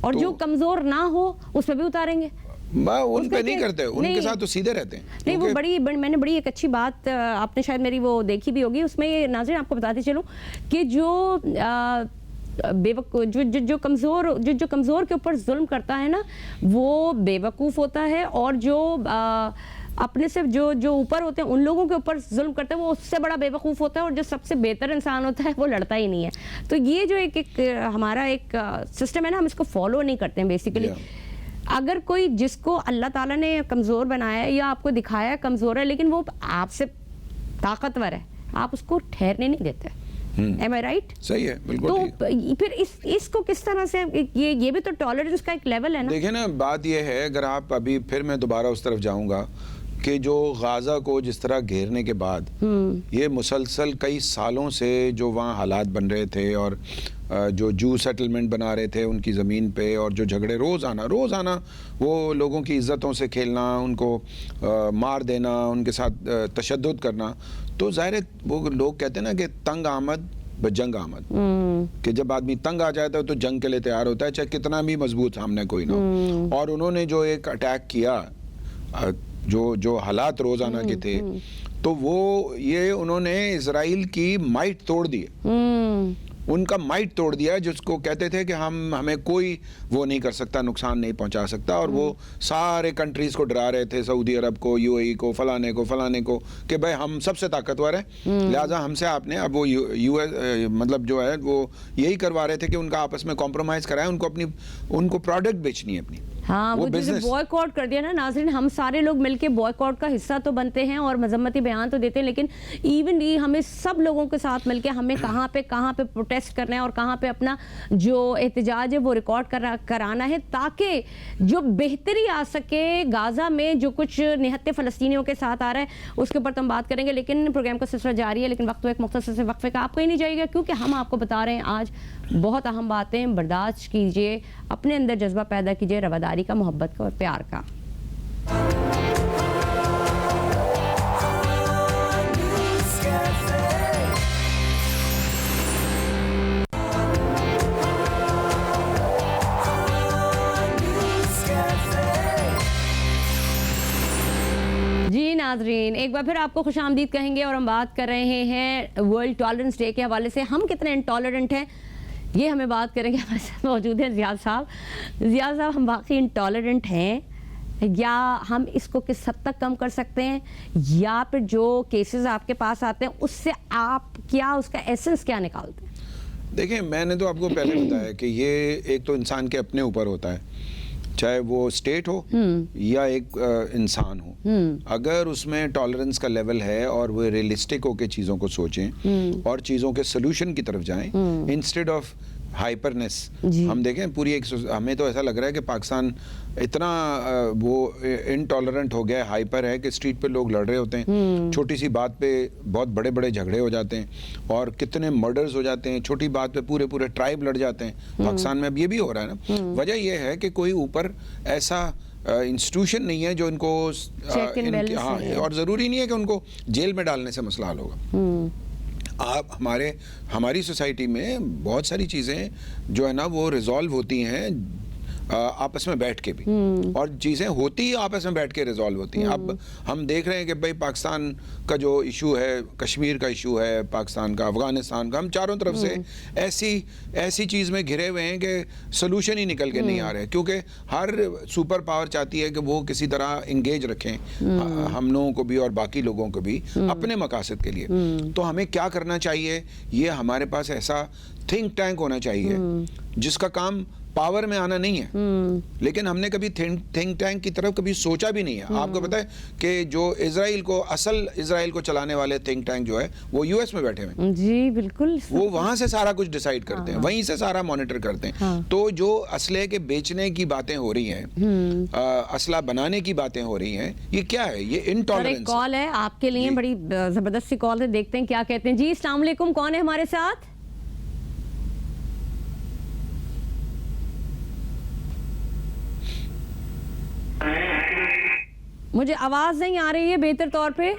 S1: और तो, जो कमज़ोर ना हो उस पर भी उतारेंगे।
S3: उन पे नहीं करते, उनके साथ तो सीधे रहते हैं।
S1: नहीं, वो मैंने बड़ी एक अच्छी बात आपने शायद मेरी वो देखी भी होगी, उसमें ये नाज़रीन आपको बताते चलूं कि जो जो कमज़ोर के ऊपर जुल्म करता है ना वो बेवकूफ़ होता है, और जो अपने से जो ऊपर होते हैं उन लोगों के ऊपर जुल्म करते हैं वो उससे बड़ा बेवकूफ़ होता है, और जो सबसे बेहतर इंसान होता है वो लड़ता ही नहीं है। तो ये जो एक हमारा एक सिस्टम है ना, हम इसको फॉलो नहीं करते हैं बेसिकली। अगर कोई जिसको अल्लाह ताला ने कमज़ोर बनाया है या आपको दिखाया है कमज़ोर है, लेकिन वो आपसे ताकतवर है, आप उसको ठहरने नहीं देते। एम आई राइट?
S3: सही है, बिल्कुल ठीक।
S1: तो फिर इसको किस तरह से ये भी तो टॉलरेंस का एक लेवल है ना?
S3: देखिए ना, बात ये है, अगर आप अभी फिर मैं दोबारा उस तरफ जाऊंगा कि जो गाजा को जिस तरह घेरने के बाद ये मुसलसल कई सालों से जो वहाँ हालात बन रहे थे और जो जू सेटलमेंट बना रहे थे उनकी ज़मीन पे, और जो झगड़े रोज़ाना वो लोगों की इज़्ज़तों से खेलना, उनको मार देना, उनके साथ तशद्दुद करना, तो ज़ाहिर है वो लोग कहते हैं ना कि तंग आमद जंग आमद, कि जब आदमी तंग आ जाता है तो जंग के लिए तैयार होता है, चाहे कितना भी मजबूत सामने कोई ना हो। और उन्होंने जो एक अटैक किया, जो हालात रोज़ाना के थे, तो वो ये उन्होंने इजराइल की माइट तोड़ दी, उनका माइट तोड़ दिया, जिसको कहते थे कि हमें कोई वो नहीं कर सकता, नुकसान नहीं पहुंचा सकता। और वो सारे कंट्रीज को डरा रहे थे, सऊदी अरब को, यूएई को, फलाने को कि भाई हम सबसे ताकतवर हैं, लिहाजा हमसे आपने, अब वो यूएस मतलब जो है वो यही करवा रहे थे कि उनका आपस में कॉम्प्रोमाइज़ कराए, उनको प्रोडक्ट बेचनी है अपनी।
S1: हाँ, वो जैसे बॉयकॉट कर दिया ना नाज़रीन, हम सारे लोग मिलके बॉयकॉट का हिस्सा तो बनते हैं और मजम्मती बयान तो देते हैं, लेकिन इवन ये हमें सब लोगों के साथ मिलके हमें कहाँ पे प्रोटेस्ट करना है और कहाँ पे अपना जो एहतजाज है वो रिकॉर्ड कराना है, ताकि जो बेहतरी आ सके गाजा में जो कुछ निहत्ते फ़लस्तीनियों के साथ आ रहा है उसके ऊपर तो हम बात करेंगे। लेकिन प्रोग्राम का सिलसिला जारी है, लेकिन वक्त तो एक मुख्तसर से वक्फे का, आप कहीं नहीं जाइएगा क्योंकि हम आपको बता रहे हैं आज बहुत अहम बातें। बर्दाश्त कीजिए, अपने अंदर जज्बा पैदा कीजिए रवादारी का, मोहब्बत का और प्यार का। जी नाजरीन, एक बार फिर आपको खुशामदीद कहेंगे और हम बात कर रहे हैं वर्ल्ड टॉलरेंस डे के हवाले से, हम कितने इंटॉलरेंट हैं ये हमें बात करेंगे। हमारे साथ मौजूद हैं ज़ियाद साहब। ज़ियाद साहब, हम वाकई इंटॉलरेंट हैं या हम इसको किस हद तक कम कर सकते हैं, या फिर जो केसेस आपके पास आते हैं उससे आप क्या उसका एसेंस क्या निकालते हैं?
S3: देखिए, मैंने तो आपको पहले बताया कि ये एक तो इंसान के अपने ऊपर होता है, चाहे वो स्टेट हो या एक इंसान हो। अगर उसमें टॉलरेंस का लेवल है और वो रियलिस्टिक होकर चीज़ों को सोचें और चीज़ों के सोल्यूशन की तरफ जाएं इंस्टेड ऑफ हाइपरनेस। हम देखें पूरी एक, हमें तो ऐसा लग रहा है कि पाकिस्तान इतना वो इनटॉलरेंट हो गया है, हाइपर है कि स्ट्रीट पे लोग लड़ रहे होते हैं, छोटी सी बात पे बहुत बड़े बड़े झगड़े हो जाते हैं और कितने मर्डर्स हो जाते हैं, छोटी बात पे पूरे पूरे ट्राइब लड़ जाते हैं। पाकिस्तान में अब ये भी हो रहा है ना। वजह यह है कि कोई ऊपर ऐसा इंस्टीट्यूशन नहीं है जो इनको हाँ, और ज़रूरी नहीं है कि उनको जेल में डालने से मसला हल होगा। आप हमारी सोसाइटी में बहुत सारी चीज़ें जो है ना वो रिजॉल्व होती हैं आपस में बैठ के भी, और चीज़ें होती ही आपस में बैठ के रिजॉल्व होती हैं। अब हम देख रहे हैं कि भाई पाकिस्तान का जो इशू है, कश्मीर का इशू है, पाकिस्तान का, अफगानिस्तान का, हम चारों तरफ से ऐसी चीज़ में घिरे हुए हैं कि सोल्यूशन ही निकल के नहीं आ रहे, क्योंकि हर सुपर पावर चाहती है कि वो किसी तरह इंगेज रखें हम लोगों को भी और बाकी लोगों को भी अपने मकासद के लिए। तो हमें क्या करना चाहिए, ये हमारे पास ऐसा थिंक टैंक होना चाहिए जिसका काम पावर में आना नहीं है, लेकिन हमने कभी थिंक टैंक की तरफ कभी सोचा भी नहीं है। आपको पता है कि जो असल इजराइल को चलाने वाले थिंक टैंक जो है वो यूएस में बैठे हुए हैं।
S1: जी बिल्कुल,
S3: वो वहां से सारा कुछ डिसाइड करते हैं, वहीं से सारा मॉनिटर करते हैं। तो जो असले के बेचने की बातें हो रही हैं, असला बनाने की बातें हो रही हैं, ये क्या है? ये इनटॉलरेंस।
S1: कॉल है आपके लिए, बड़ी जबरदस्त सी कॉल है, देखते हैं क्या कहते हैं। जी अस्सलाम वालेकुम, कौन है हमारे साथ? मुझे आवाज नहीं आ रही है बेहतर तौर पे।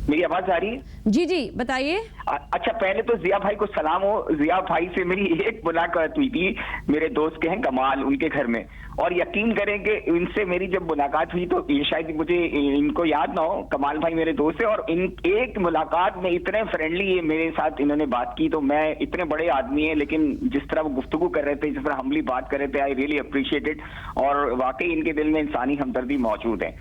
S4: मेरी आवाज आ रही है?
S1: जी जी बताइए।
S4: अच्छा, पहले तो जिया भाई को सलाम हो। जिया भाई से मेरी एक मुलाकात हुई थी, मेरे दोस्त के हैं कमाल, उनके घर में, और यकीन करें कि इनसे मेरी जब मुलाकात हुई तो ये शायद मुझे इनको याद ना हो, कमाल भाई मेरे दोस्त है, और इन एक मुलाकात में इतने फ्रेंडली मेरे साथ इन्होंने बात की। तो मैं, इतने बड़े आदमी है लेकिन जिस तरह वो गुफ्तगू कर रहे थे, जिस तरह हम्बली बात कर रहे थे, आई रियली अप्रिशिएट इट, और वाकई इनके दिल में इंसानी हमदर्दी मौजूद है।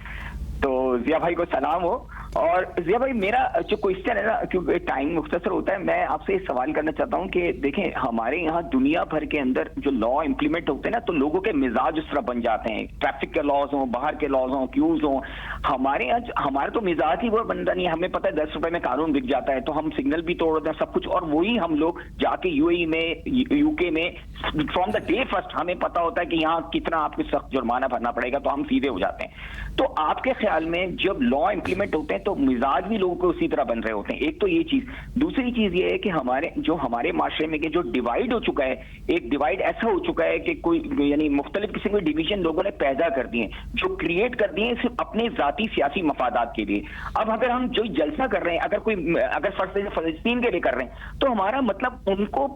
S4: तो जिया भाई को सलाम हो। और जिया भाई मेरा जो क्वेश्चन है ना, क्योंकि टाइम मुख्तसर होता है, मैं आपसे सवाल करना चाहता हूं कि देखें हमारे यहाँ दुनिया भर के अंदर जो लॉ इंप्लीमेंट होते हैं ना, तो लोगों के मिजाज उस तरह बन जाते हैं, ट्रैफिक के लॉज हों, बाहर के लॉज हों, क्यूज हों। हमारे यहाँ हमारा तो मिजाज ही वो बनता नहीं है। हमें पता है 10 रुपए में कानून बिक जाता है, तो हम सिग्नल भी तोड़ देते हैं सब कुछ, और वही हम लोग जाके यूएई में, यूके में फ्रॉम द डे फर्स्ट हमें पता होता है कि यहाँ कितना आपको सख्त जुर्माना भरना पड़ेगा, तो हम सीधे हो जाते हैं। तो आपके ख्याल में जब लॉ इंप्लीमेंट होते हैं तो मिजाज भी लोगों को उसी तरह बन रहे होते हैं? एक तो ये चीज। दूसरी चीज ये है कि हमारे माशरे में जो डिवाइड हो चुका है, एक डिवाइड ऐसा हो चुका है कि कोई यानी मुख्तलिफ किस्म के डिवीजन लोगों ने पैदा कर दिए, जो क्रिएट कर दिए सिर्फ अपने जाती सियासी मफादात के लिए। अब अगर हम जो जलसा कर रहे हैं, अगर फलस्तीन के लिए कर रहे हैं, तो हमारा मतलब उनको,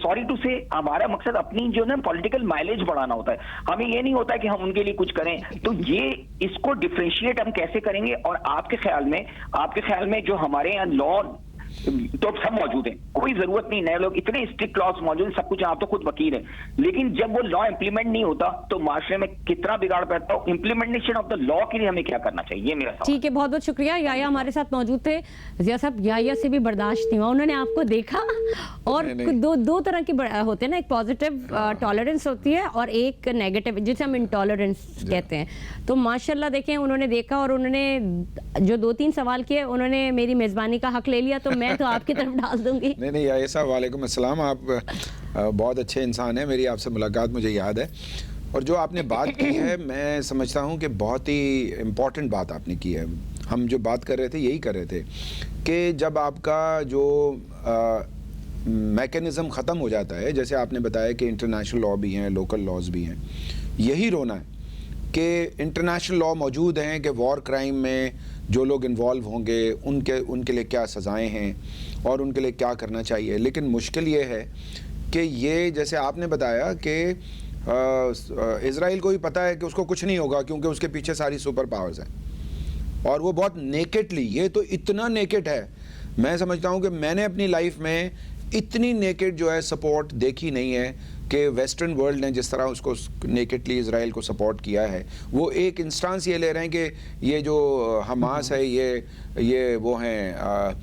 S4: सॉरी टू से, हमारा मकसद अपनी जो ना पॉलिटिकल माइलेज बढ़ाना होता है। हमें ये नहीं होता कि हम उनके लिए कुछ करें। तो ये इसको डिफरेंशिएट हम कैसे करेंगे? और आपके ख्याल में जो हमारे यहाँ लॉ तो सब मौजूद है, कोई जरूरत नहीं नए लोग, इतने स्ट्रिक्ट लॉज मौजूद है, सब कुछ, आप तो खुद वकील है, लेकिन जब वो लॉ इंप्लीमेंट नहीं होता तो माशरे में कितना बिगाड़ पड़ता है। इंप्लीमेंटेशन ऑफ द लॉ के लिए हमें क्या करना चाहिए, ये मेरा सवाल।
S1: ठीक है, बहुत बहुत शुक्रिया। याया हमारे साथ मौजूद थे। जिया साहब, याया से भी बर्दाश्त नहीं हुआ, उन्होंने आपको देखा, और दो तरह की होते हैं ना, एक पॉजिटिव टॉलरेंस होती है और एक नेगेटिव, जिसे हम इंटॉलरेंस कहते हैं। तो माशाल्लाह देखें, उन्होंने देखा और उन्होंने जो 2-3 सवाल किए, उन्होंने मेरी मेजबानी का हक ले लिया, तो मैं तो आपकी तरफ डाल दूंगी।
S3: नहीं याया साहब, वालेकुम अस्सलाम। आप बहुत अच्छे इंसान हैं, मेरी आपसे मुलाकात मुझे याद है, और जो आपने बात की है मैं समझता हूँ कि बहुत ही इम्पोर्टेंट बात आपने की है। हम जो बात कर रहे थे यही कर रहे थे कि जब आपका जो मैकेनिज़्म ख़त्म हो जाता है, जैसे आपने बताया कि इंटरनेशनल लॉ भी हैं, लोकल लॉज भी हैं, यही रोना है कि इंटरनेशनल लॉ मौजूद हैं कि वॉर क्राइम में जो लोग इन्वॉल्व होंगे उनके लिए क्या सज़ाएं हैं और उनके लिए क्या करना चाहिए। लेकिन मुश्किल ये है कि ये, जैसे आपने बताया कि इज़राइल को भी पता है कि उसको कुछ नहीं होगा क्योंकि उसके पीछे सारी सुपर पावर्स हैं, और वो बहुत नेकेडली, ये तो इतना नेकेड है, मैं समझता हूँ कि मैंने अपनी लाइफ में इतनी नेकेड जो है सपोर्ट देखी नहीं है कि वेस्टर्न वर्ल्ड ने जिस तरह उसको नेकेडली इज़राइल को सपोर्ट किया है। वो एक इंस्टांस ये ले रहे हैं कि ये जो हमास है ये वो हैं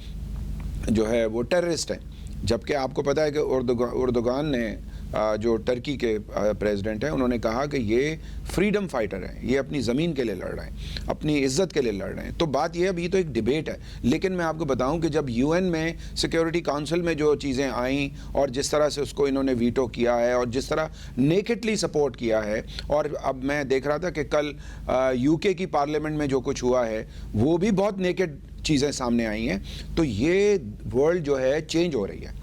S3: जो है वो टेररिस्ट हैं, जबकि आपको पता है कि उर्दुगान ने जो टर्की के प्रेसिडेंट हैं, उन्होंने कहा कि ये फ्रीडम फाइटर हैं, ये अपनी ज़मीन के लिए लड़ रहे हैं, अपनी इज़्ज़त के लिए लड़ रहे हैं। तो बात ये, अभी तो एक डिबेट है, लेकिन मैं आपको बताऊं कि जब यूएन में सिक्योरिटी काउंसिल में जो चीज़ें आईं और जिस तरह से उसको इन्होंने वीटो किया है और जिस तरह नेकेडली सपोर्ट किया है, और अब मैं देख रहा था कि कल यूके की पार्लियामेंट में जो कुछ हुआ है वो भी बहुत नेकेड चीज़ें सामने आई हैं। तो ये वर्ल्ड जो है चेंज हो रही है।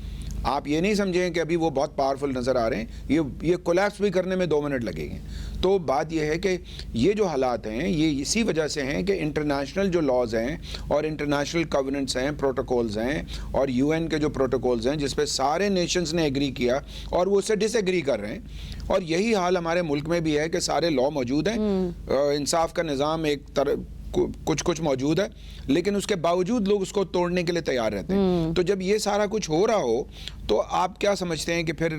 S3: आप ये नहीं समझें कि अभी वो बहुत पावरफुल नज़र आ रहे हैं, ये कोलैप्स भी करने में 2 मिनट लगेंगे। तो बात ये है कि ये जो हालात हैं ये इसी वजह से हैं कि इंटरनेशनल जो लॉज हैं और इंटरनेशनल कवेनेंट्स हैं, प्रोटोकॉल्स हैं, और यूएन के जो प्रोटोकॉल्स हैं जिस पे सारे नेशंस ने एग्री किया और वो उससे डिसएग्री कर रहे हैं। और यही हाल हमारे मुल्क में भी है कि सारे लॉ मौजूद हैं, इंसाफ का निज़ाम एक तरह कुछ मौजूद है, लेकिन उसके बावजूद लोग उसको तोड़ने के लिए तैयार रहते हैं। तो जब ये सारा कुछ हो रहा हो तो आप क्या समझते हैं कि फिर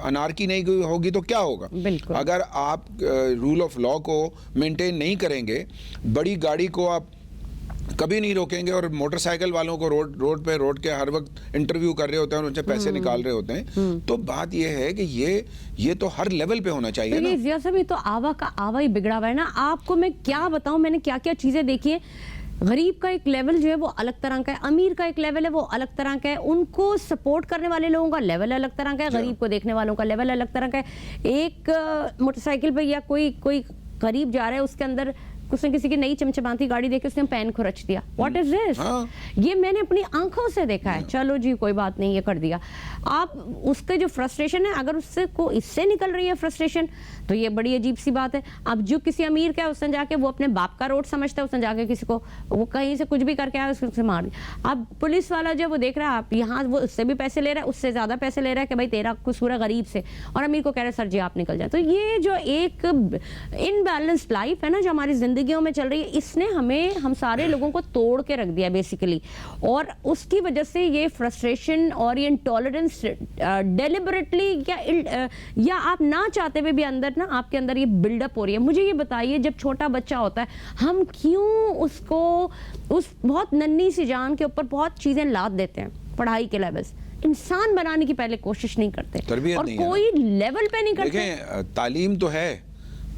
S3: अनार्की नहीं होगी तो क्या होगा? अगर आप रूल ऑफ लॉ को मेंटेन नहीं करेंगे, बड़ी गाड़ी को आप कभी नहीं रोकेंगे और मोटरसाइकिल वालों को रोड के हर वक्त इंटरव्यू कर रहे होते हैं और उनसे पैसे निकाल रहे होते हैं। तो बात यह है कि ये तो हर लेवल पे होना चाहिए ना।
S1: जिया साहब, ये तो आवा ही बिगड़ा हुआ है ना। आपको मैं क्या बताऊं, मैंने क्या क्या चीजें देखी है। गरीब का एक लेवल जो है वो अलग तरह का है, अमीर का एक लेवल है वो अलग तरह का है, उनको सपोर्ट करने वाले लोगों का लेवल अलग तरह का है, गरीब को देखने वालों का लेवल अलग तरह का है। एक मोटरसाइकिल पे या कोई गरीब जा रहा है, उसके अंदर उसने किसी की नई चमचमाती गाड़ी देखी, उसने पैन खुरच दिया। What is this? ये मैंने अपनी आंखों से देखा है। चलो जी कोई बात नहीं, ये कर दिया। आप उसके जो फ्रस्ट्रेशन है, अगर इससे निकल रही है फ्रस्ट्रेशन, तो ये बड़ी अजीब सी बात है। अब जो किसी अमीर का है, उसने जाके वो अपने बाप का रोड समझता है, उसने जाके किसी को वो कहीं से कुछ भी करके आया उससे मार दिया। अब पुलिस वाला जब वो देख रहा है आप यहाँ वो उससे भी पैसे ले रहा है, उससे ज्यादा पैसे ले रहा है कि भाई तेरा कसूर है गरीब से, और अमीर को कह रहा है सर जी आप निकल जाए। तो ये जो एक इनबैलेंस्ड लाइफ है ना, जो हमारी जिंदगियों में चल रही है, इसने हम सारे लोगों को तोड़ के रख दिया बेसिकली। और उसकी वजह से ये फ्रस्ट्रेशन और ये इंटॉलरेंस डेलिबरेटली या आप ना चाहते हुए भी अंदर ना आपके अंदर ये बिल्डअप हो रही है। मुझे ये बताइए, जब छोटा बच्चा होता है हम क्यों उसको उस बहुत नन्ही सी जान के ऊपर बहुत चीजें लाद देते हैं, पढ़ाई के लेवल से इंसान बनाने की पहले कोशिश नहीं करते
S3: तरबियत
S1: और
S3: नहीं है
S1: कोई लेवल पे नहीं करते।
S3: देखें, तालीम तो है,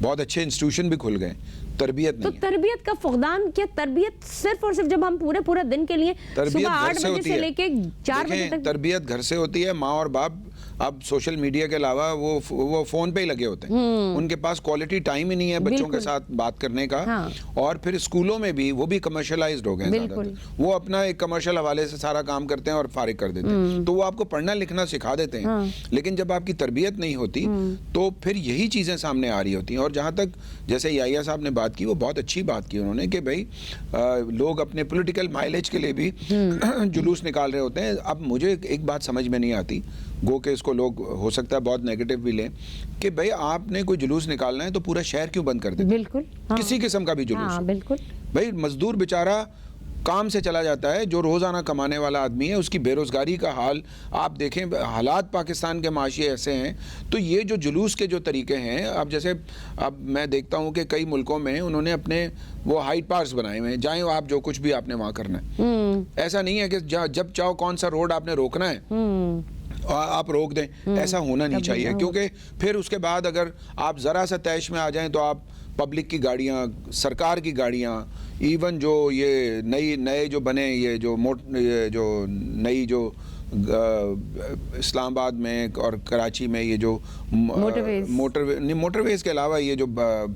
S3: बहुत अच्छे इंस्टीट्यूशन भी खुल गए, तरबियत
S1: तो
S3: नहीं है।
S1: तरबियत का फुकदान क्या? तरबियत सिर्फ और सिर्फ जब हम पूरे दिन के लिए सुबह 8 बजे से लेके 4 बजे तक,
S3: तरबियत घर से होती है। माँ और बाप अब सोशल मीडिया के अलावा वो फोन पे ही लगे होते हैं, उनके पास क्वालिटी टाइम ही नहीं है बच्चों के साथ बात करने का।
S1: हाँ।
S3: और फिर स्कूलों में भी वो भी कमर्शलाइज्ड हो गए ज़्यादातर, वो अपना एक कमर्शियल हवाले से सारा काम करते हैं और फारिग कर देते हैं। तो वो आपको पढ़ना लिखना सिखा देते हैं, लेकिन जब आपकी तरबियत नहीं होती तो फिर यही चीज़ें सामने आ रही होती हैं। और जहाँ तक जैसे याया साहब ने बात की, वो बहुत अच्छी बात की उन्होंने कि भाई लोग अपने पॉलिटिकल माइलेज के लिए भी जुलूस निकाल रहे होते हैं। अब मुझे एक बात समझ में नहीं आती, गो के इसको लोग हो सकता है बहुत नेगेटिव भी लें, कि भाई आपने कोई जुलूस निकालना है तो पूरा शहर क्यों बंद कर देते?
S1: बिल्कुल, हाँ।
S3: किसी किस्म का भी जुलूस
S1: हाँ,
S3: हो।
S1: बिल्कुल।
S3: भाई मजदूर बेचारा काम से चला जाता है, जो रोजाना कमाने वाला आदमी है, उसकी बेरोजगारी का हाल आप देखें, हालात पाकिस्तान के माशी ऐसे हैं। तो ये जो जुलूस के जो तरीके हैं, अब जैसे अब मैं देखता हूँ कि कई मुल्कों में उन्होंने अपने वो हाइड पार्क्स बनाए हुए हैं, जाएं आप जो कुछ भी आपने वहाँ करना है। ऐसा नहीं है कि जब चाहो कौन सा रोड आपने रोकना है आप रोक दें, ऐसा होना नहीं चाहिए। क्योंकि फिर उसके बाद अगर आप ज़रा सा तैश में आ जाएं तो आप पब्लिक की गाड़ियाँ, सरकार की गाड़ियाँ, इवन जो ये नए जो बने ये जो नई जो इस्लामाबाद में और कराची में ये जो मोटरवेज के अलावा ये जो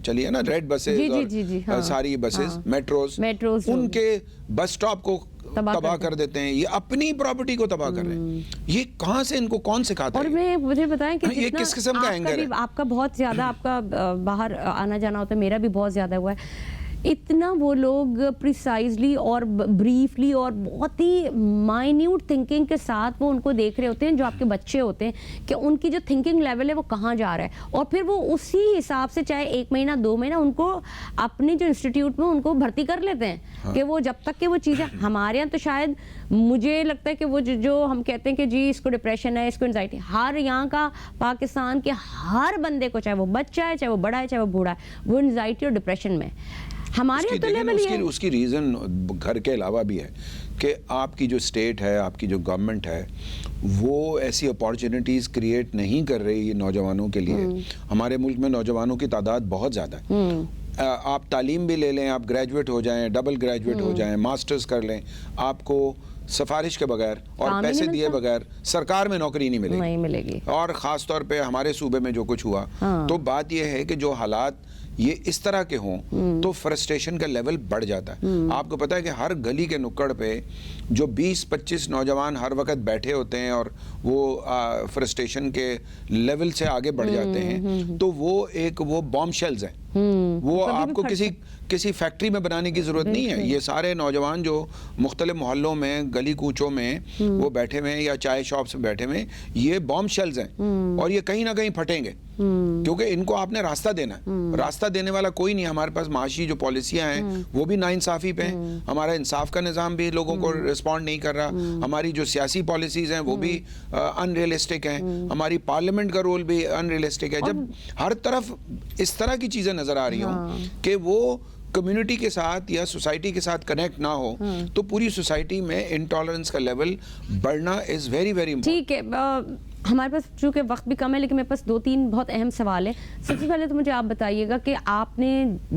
S3: चली है ना रेड बसेस और
S1: हाँ,
S3: सारी बसेस,
S1: हाँ,
S3: मेट्रोज उनके बस स्टॉप को तबाह कर देते हैं। ये अपनी प्रॉपर्टी को तबाह कर रहे हैं। ये कहाँ से इनको कौन सिखाता है?
S1: और मुझे बताएं कि
S3: ये किस किस्म का एंगर है?
S1: आपका बहुत ज्यादा आपका बाहर आना जाना होता है, मेरा भी बहुत ज्यादा हुआ है। इतना वो लोग प्रिसाइजली और ब्रीफली और बहुत ही माइन्यूट थिंकिंग के साथ वो उनको देख रहे होते हैं, जो आपके बच्चे होते हैं, कि उनकी जो थिंकिंग लेवल है वो कहाँ जा रहा है। और फिर वो उसी हिसाब से चाहे 1 महीना 2 महीना उनको अपने जो इंस्टीट्यूट में उनको भर्ती कर लेते हैं। हाँ। कि वो जब तक कि वो चीज़ें हमारे यहाँ तो शायद मुझे लगता है कि वो जो हम कहते हैं कि जी इसको डिप्रेशन है, इसको एंजाइटी, हर यहाँ का पाकिस्तान के हर बंदे को, चाहे वो बच्चा है, चाहे वो बड़ा है, चाहे वो बूढ़ा है, वो एंजाइटी और डिप्रेशन में हमारे तो लेवल ही है।
S3: उसकी रीज़न घर के अलावा भी है कि आपकी जो स्टेट है, आपकी जो गवर्नमेंट है, वो ऐसी अपॉर्चुनिटीज़ क्रिएट नहीं कर रही नौजवानों के लिए। हमारे मुल्क में नौजवानों की तादाद बहुत ज़्यादा है। आप तालीम भी ले लें, आप ग्रेजुएट हो जाएं, डबल ग्रेजुएट हो जाएं, मास्टर्स कर लें, आपको सिफारिश के बगैर और पैसे दिए बगैर सरकार में नौकरी नहीं मिलेगी। और ख़ास तौर पे हमारे सूबे में जो कुछ हुआ, तो बात यह है कि जो हालात ये इस तरह के हों तो फ्रस्ट्रेशन का लेवल बढ़ जाता है। आपको पता है कि हर गली के नुक्कड़ पे जो 20-25 नौजवान हर वक्त बैठे होते हैं और वो फ्रस्ट्रेशन के लेवल से आगे बढ़ जाते हैं, तो वो बॉम्ब शेल्स हैं। वो आपको किसी फैक्ट्री में बनाने की ज़रूरत नहीं है। ये सारे नौजवान जो मुख्तलिफ मोहल्लों में, गली कूचों में वो बैठे हुए हैं या चाय शॉप्स में बैठे हुए हैं, ये बॉम्ब शेल्स हैं और ये कहीं ना कहीं फटेंगे, क्योंकि इनको आपने रास्ता देना है। रास्ता देने वाला कोई नहीं। हमारे पास माशी जो पॉलिसियां हैं वो भी नाइंसाफ़ी पे हैं, हमारा इंसाफ का निज़ाम भी लोगों को रिस्पॉन्ड नहीं कर रहा, हमारी जो सियासी पॉलिसीज़ हैं वो भी अनरियलिस्टिक हैं, हमारी पार्लियामेंट का रोल भी अनरियलिस्टिक है। जब हर तरफ इस तरह की चीज़ें नज़र आ रही हों कि वो कम्युनिटी के साथ या सोसाइटी के साथ कनेक्ट ना हो, तो पूरी सोसाइटी में इंटॉलरेंस का लेवल बढ़ना इज़ वेरी वेरी इम्पोर्टेंट।
S1: ठीक है, हमारे पास चूँकि वक्त भी कम है, लेकिन मेरे पास 2-3 बहुत अहम सवाल है। सबसे पहले तो मुझे आप बताइएगा कि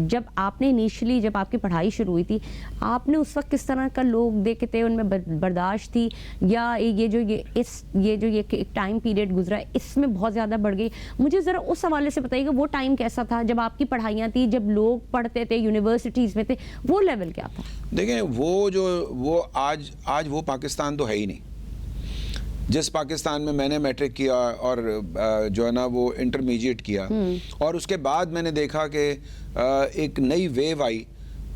S1: जब आपने इनिशियली जब आपकी पढ़ाई शुरू हुई थी, आपने उस वक्त किस तरह का लोग देखे थे, उनमें बर्दाश्त थी, या ये जो एक टाइम पीरियड गुजरा है इसमें बहुत ज़्यादा बढ़ गई? मुझे ज़रा उस हवाले से बताइएगा, वो टाइम कैसा था जब आपकी पढ़ाइयाँ थी, जब लोग पढ़ते थे, यूनिवर्सिटीज़ में थे, वो लेवल क्या था?
S3: देखें, वो आज वो पाकिस्तान तो है ही नहीं जिस पाकिस्तान में मैंने मैट्रिक किया और जो है ना वो इंटरमीडिएट किया, और उसके बाद मैंने देखा कि एक नई वेव आई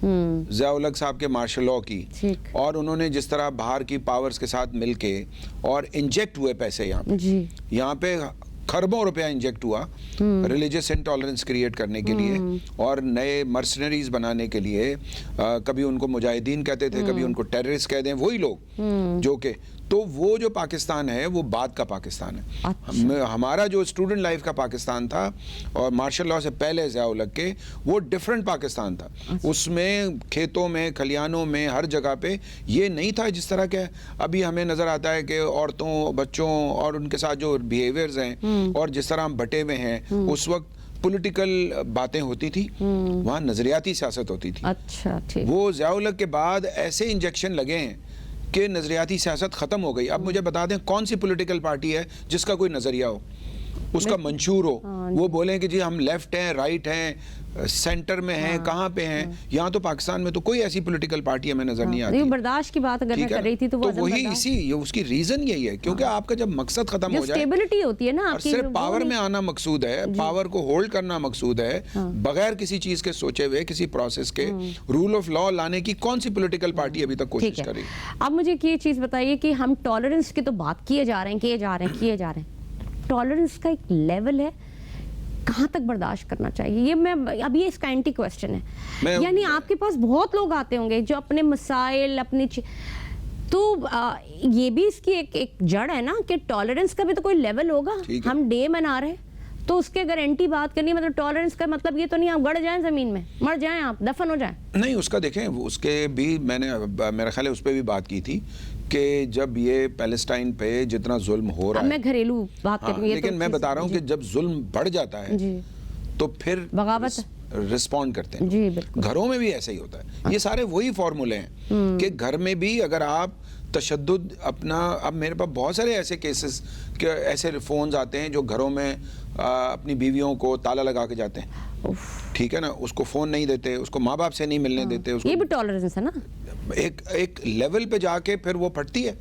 S3: ज़िया-उल-हक साहब के मार्शल लॉ की, और उन्होंने जिस तरह बाहर की पावर्स के साथ मिलके और इंजेक्ट हुए पैसे यहाँ पे खरबों रुपया इंजेक्ट हुआ रिलीजियस इंटॉलरेंस क्रिएट करने के लिए और नए मर्सनरीज बनाने के लिए। कभी उनको मुजाहिदीन कहते थे, कभी उनको टेररिस्ट कह दें, वही लोग जो के। तो वो जो पाकिस्तान है वो बाद का पाकिस्तान है।
S1: अच्छा।
S3: हमारा जो स्टूडेंट लाइफ का पाकिस्तान था और मार्शल लॉ से पहले ज़िया-उल-हक के, वो डिफरेंट पाकिस्तान था। उसमें खेतों में, खलियानों में, हर जगह पे ये नहीं था जिस तरह के अभी हमें नज़र आता है कि औरतों, बच्चों और उनके साथ जो बिहेवियर्स हैं और जिस तरह हम बटे हुए हैं। उस वक्त पॉलिटिकल बातें होती थी, वहाँ नज़रियाती सियासत होती थी।
S1: अच्छा, ठीक।
S3: वो ज़िया-उल-हक के बाद ऐसे इंजेक्शन लगे हैं कि नज़रियाती सियासत ख़त्म हो गई। अब मुझे बता दें कौन सी पॉलिटिकल पार्टी है जिसका कोई नज़रिया हो, उसका मंशूर हो, वो बोलें कि जी हम लेफ्ट हैं, राइट हैं, सेंटर में हैं, कहाँ पे हैं। यहाँ तो पाकिस्तान में तो कोई ऐसी पॉलिटिकल पार्टी हमें नजर नहीं आती।
S1: बर्दाश्त की बात अगर मैं कर रही थी तो
S3: वही इसी उसकी रीजन यही है, क्योंकि आपका जब मकसद खत्म हो जाए,
S1: स्टेबिलिटी होती है ना
S3: और सिर्फ पावर में आना मकसूद है, पावर को होल्ड करना मकसूद है, बगैर किसी चीज के सोचे हुए, किसी प्रोसेस के रूल ऑफ लॉ लाने की कौन सी पॉलिटिकल पार्टी अभी तक कोशिश करी।
S1: अब मुझे ये चीज बताइए कि हम टॉलरेंस की तो बात किए जा रहे हैं, टॉलरेंस का एक लेवल है, कहाँ तक बर्दाश्त करना चाहिए? ये मैं अभी इसका एंटी क्वेश्चन है। यानी आपके पास बहुत लोग आते होंगे जो अपने मसाइल तो ये भी इसकी एक जड़ है ना कि टॉलरेंस का भी तो कोई लेवल होगा। हम डे मना रहे हैं तो उसके अगर एंटी बात करनी है, मतलब टॉलरेंस का मतलब ये तो नहीं आप गड़ जाएं जमीन में, मर जाएं, आप दफन हो जाएं।
S3: नहीं, उसका देखें, उसके भी मैंने मेरा ख्याल है उस पर भी बात की थी कि जब ये पैलेस्टाइन पे जितना जुल्म हो रहा है,
S1: मैं घरेलू बात कर रही हूं,
S3: लेकिन मैं बता रहा हूँ कि जब जुल्म बढ़ जाता है तो फिर
S1: बगावत
S3: रिस्पॉन्ड करते हैं।
S1: जी बिल्कुल।
S3: घरों में भी ऐसे ही होता है। ये सारे वही फॉर्मूले हैं कि घर में भी अगर आप तशद्दुद अपना, अब मेरे पास बहुत सारे ऐसे केसेस के ऐसे फोन्स आते हैं जो घरों में अपनी बीवियों को ताला लगा के जाते हैं, ठीक है ना, उसको फोन नहीं देते, उसको माँ बाप से नहीं मिलने देते, उसको
S1: ये भी टॉलरेंस है ना।
S3: एक लेवल पे जाके फिर वो फटती है,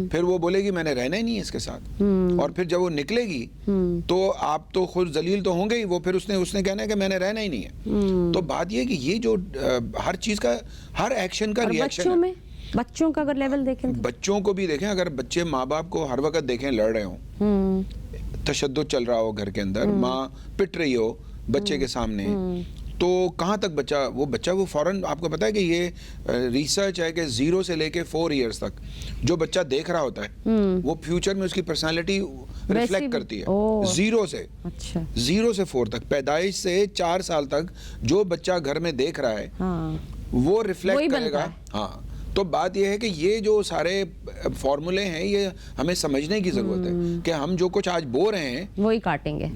S3: फिर वो बोलेगी मैंने रहना ही नहीं है इसके साथ, और फिर जब वो निकलेगी तो आप तो खुद जलील तो होंगे ही, वो फिर उसने कहना है कि मैंने रहना ही नहीं है। तो बात ये है कि ये जो हर चीज का, हर एक्शन का रिएक्शन है।
S1: बच्चों का अगर लेवल देखें तो?
S3: बच्चों को भी देखें, अगर बच्चे माँ बाप को हर वक्त देखें लड़ रहे हो, तशद्दुद चल रहा हो घर के अंदर, माँ पिट रही हो बच्चे के सामने, तो कहाँ तक बच्चा वो फौरन, आपको पता है कि ये रिसर्च है कि 0 से लेके 4 इयर्स तक जो बच्चा देख रहा होता है वो फ्यूचर में उसकी पर्सनालिटी रिफ्लेक्ट करती है। 0 से, अच्छा, 0 से 4 तक, पैदाइश से 4 साल तक जो बच्चा घर में देख रहा है वो रिफ्लेक्ट करेगा। हाँ, तो बात यह है कि ये जो सारे फॉर्मूले हैं ये हमें समझने की जरूरत है कि हम जो कुछ आज बो रहे हैं वही काटेंगे।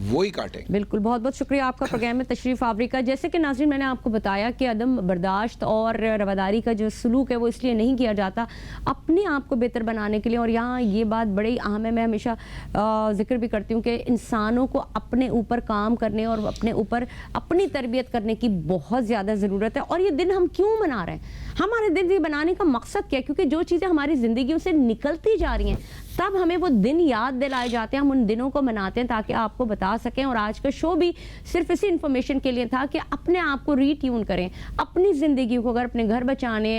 S1: बिल्कुल, बहुत बहुत शुक्रिया आपका प्रोग्राम में तशरीफ आवरी का। जैसे कि नाज़रीन मैंने आपको बताया कि अदम बर्दाश्त और रवादारी का जो सलूक है वो इसलिए नहीं किया जाता, अपने आप को बेहतर बनाने के लिए। और यहाँ ये बात बड़ी अहम है, मैं हमेशा जिक्र भी करती हूँ कि इंसानों को अपने ऊपर काम करने और अपने ऊपर अपनी तरबियत करने की बहुत ज़्यादा ज़रूरत है। और ये दिन हम क्यों मना रहे हैं, हमारे दिन बनाने का मकसद क्या है? क्योंकि जो चीज़ें हमारी ज़िंदगियों से निकलती जा रही हैं तब हमें वो दिन याद दिलाए जाते हैं, हम उन दिनों को मनाते हैं ताकि आपको बता सकें। और आज का शो भी सिर्फ इसी इन्फॉर्मेशन के लिए था कि अपने आप को रीट्यून करें, अपनी ज़िंदगी को, अगर अपने घर बचाने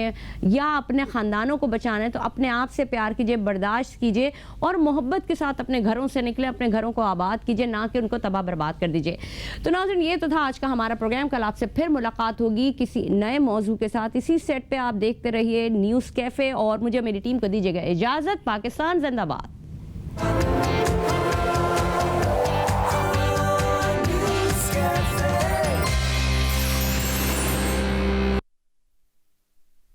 S1: या अपने ख़ानदानों को बचाना है तो अपने आप से प्यार कीजिए, बर्दाश्त कीजिए और मोहब्बत के साथ अपने घरों से निकले, अपने घरों को आबाद कीजिए, ना कि उनको तबाह बर्बाद कर दीजिए। तो नाज़रीन ये तो था आज का हमारा प्रोग्राम। कल आपसे फिर मुलाकात होगी किसी नए मौजू के साथ। इसी सेट पर आप देखते रहिए न्यूज़ कैफ़े और मुझे मेरी टीम को दीजिएगा इजाज़त। पाकिस्तान जिंदाबाद।